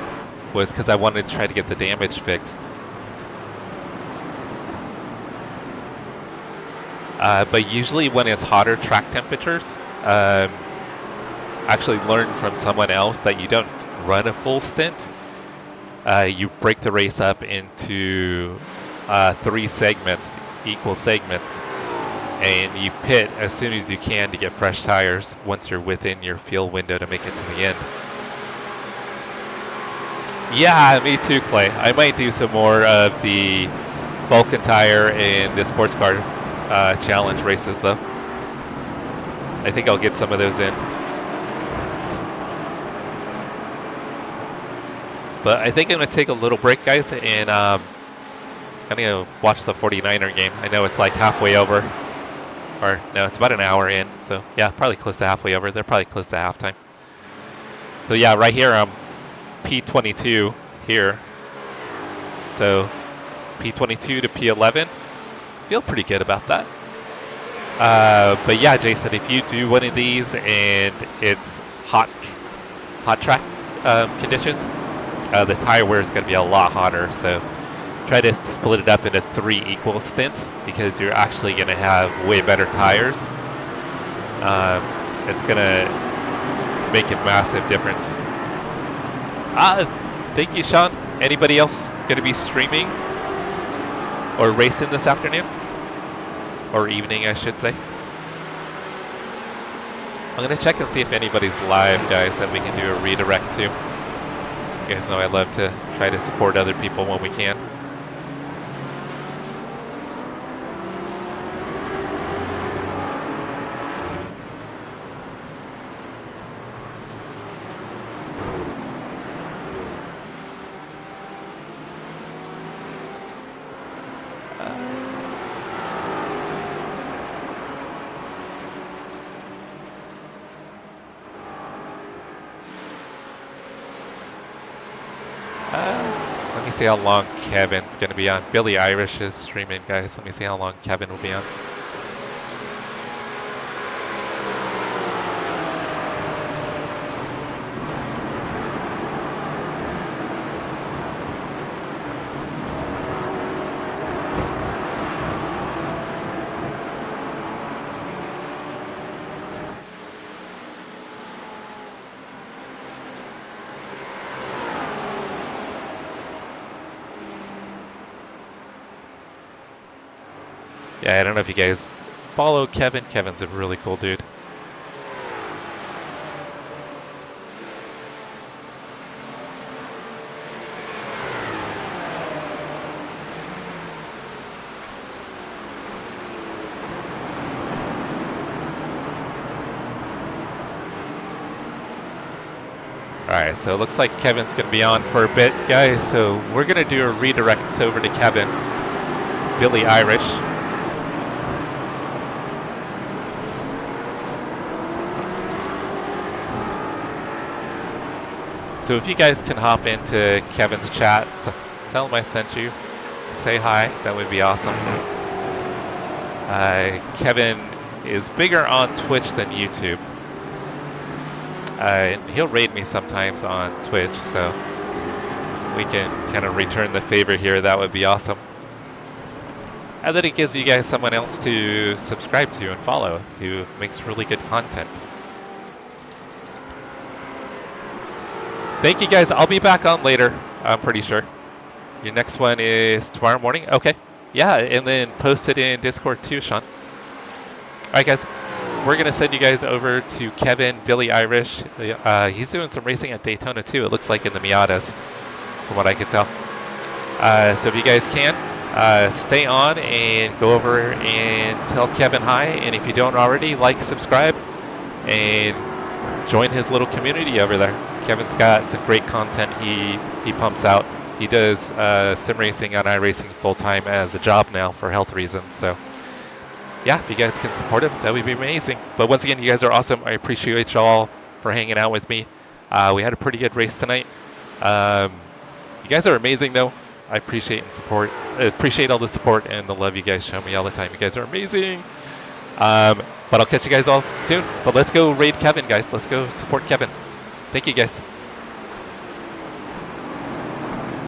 was because I wanted to try to get the damage fixed. But usually when it's hotter track temperatures, actually learned from someone else that you don't run a full stint. You break the race up into 3 segments, equal segments, and you pit as soon as you can to get fresh tires once you're within your fuel window to make it to the end. Yeah, me too, Clay. I might do some more of the Vulcan tire and the sports car challenge races, though. I think I'll get some of those in. But I think I'm going to take a little break, guys, and I'm going to watch the 49er game. I know it's like halfway over. Or, no, it's about an hour in. So, yeah, probably close to halfway over. They're probably close to halftime. So, yeah, right here I'm P22 here. So, P22 to P11. Feel pretty good about that. But, yeah, Jason, if you do one of these and it's hot track conditions, the tire wear is going to be a lot hotter, so try to split it up into 3 equal stints because you're actually going to have way better tires. It's going to make a massive difference. Thank you, Sean. Anybody else going to be streaming or racing this afternoon? Or evening, I should say. I'm going to check and see if anybody's live, guys, that we can do a redirect to. You guys know I love to try to support other people when we can. Let me see how long Kevin's going to be on. Billy Irish is streaming, guys. Let me see how long Kevin will be on. Yeah, I don't know if you guys follow Kevin. Kevin's a really cool dude. Alright, so it looks like Kevin's going to be on for a bit, guys. So we're going to do a redirect over to Kevin. Billy Irish. So if you guys can hop into Kevin's chat, tell him I sent you, say hi, that would be awesome. Kevin is bigger on Twitch than YouTube. He'll raid me sometimes on Twitch, so we can kind of return the favor here. That would be awesome. And then it gives you guys someone else to subscribe to and follow who makes really good content. Thank you, guys. I'll be back on later, I'm pretty sure. Your next one is tomorrow morning? Okay. Yeah, and then post it in Discord too, Sean. All right, guys. We're going to send you guys over to Kevin, Billy Irish. He's doing some racing at Daytona too, it looks like, in the Miatas, from what I can tell. So if you guys can, stay on and go over and tell Kevin hi. And if you don't already, like, subscribe, and join his little community over there. Kevin's got some great content he pumps out. He does sim racing on iRacing full time as a job now for health reasons. So yeah, if you guys can support him, that would be amazing. But once again, you guys are awesome. I appreciate y'all for hanging out with me. We had a pretty good race tonight. You guys are amazing though. I appreciate appreciate all the support and the love you guys show me all the time. You guys are amazing. But I'll catch you guys all soon. But let's go raid Kevin, guys. Let's go support Kevin. Thank you, guys.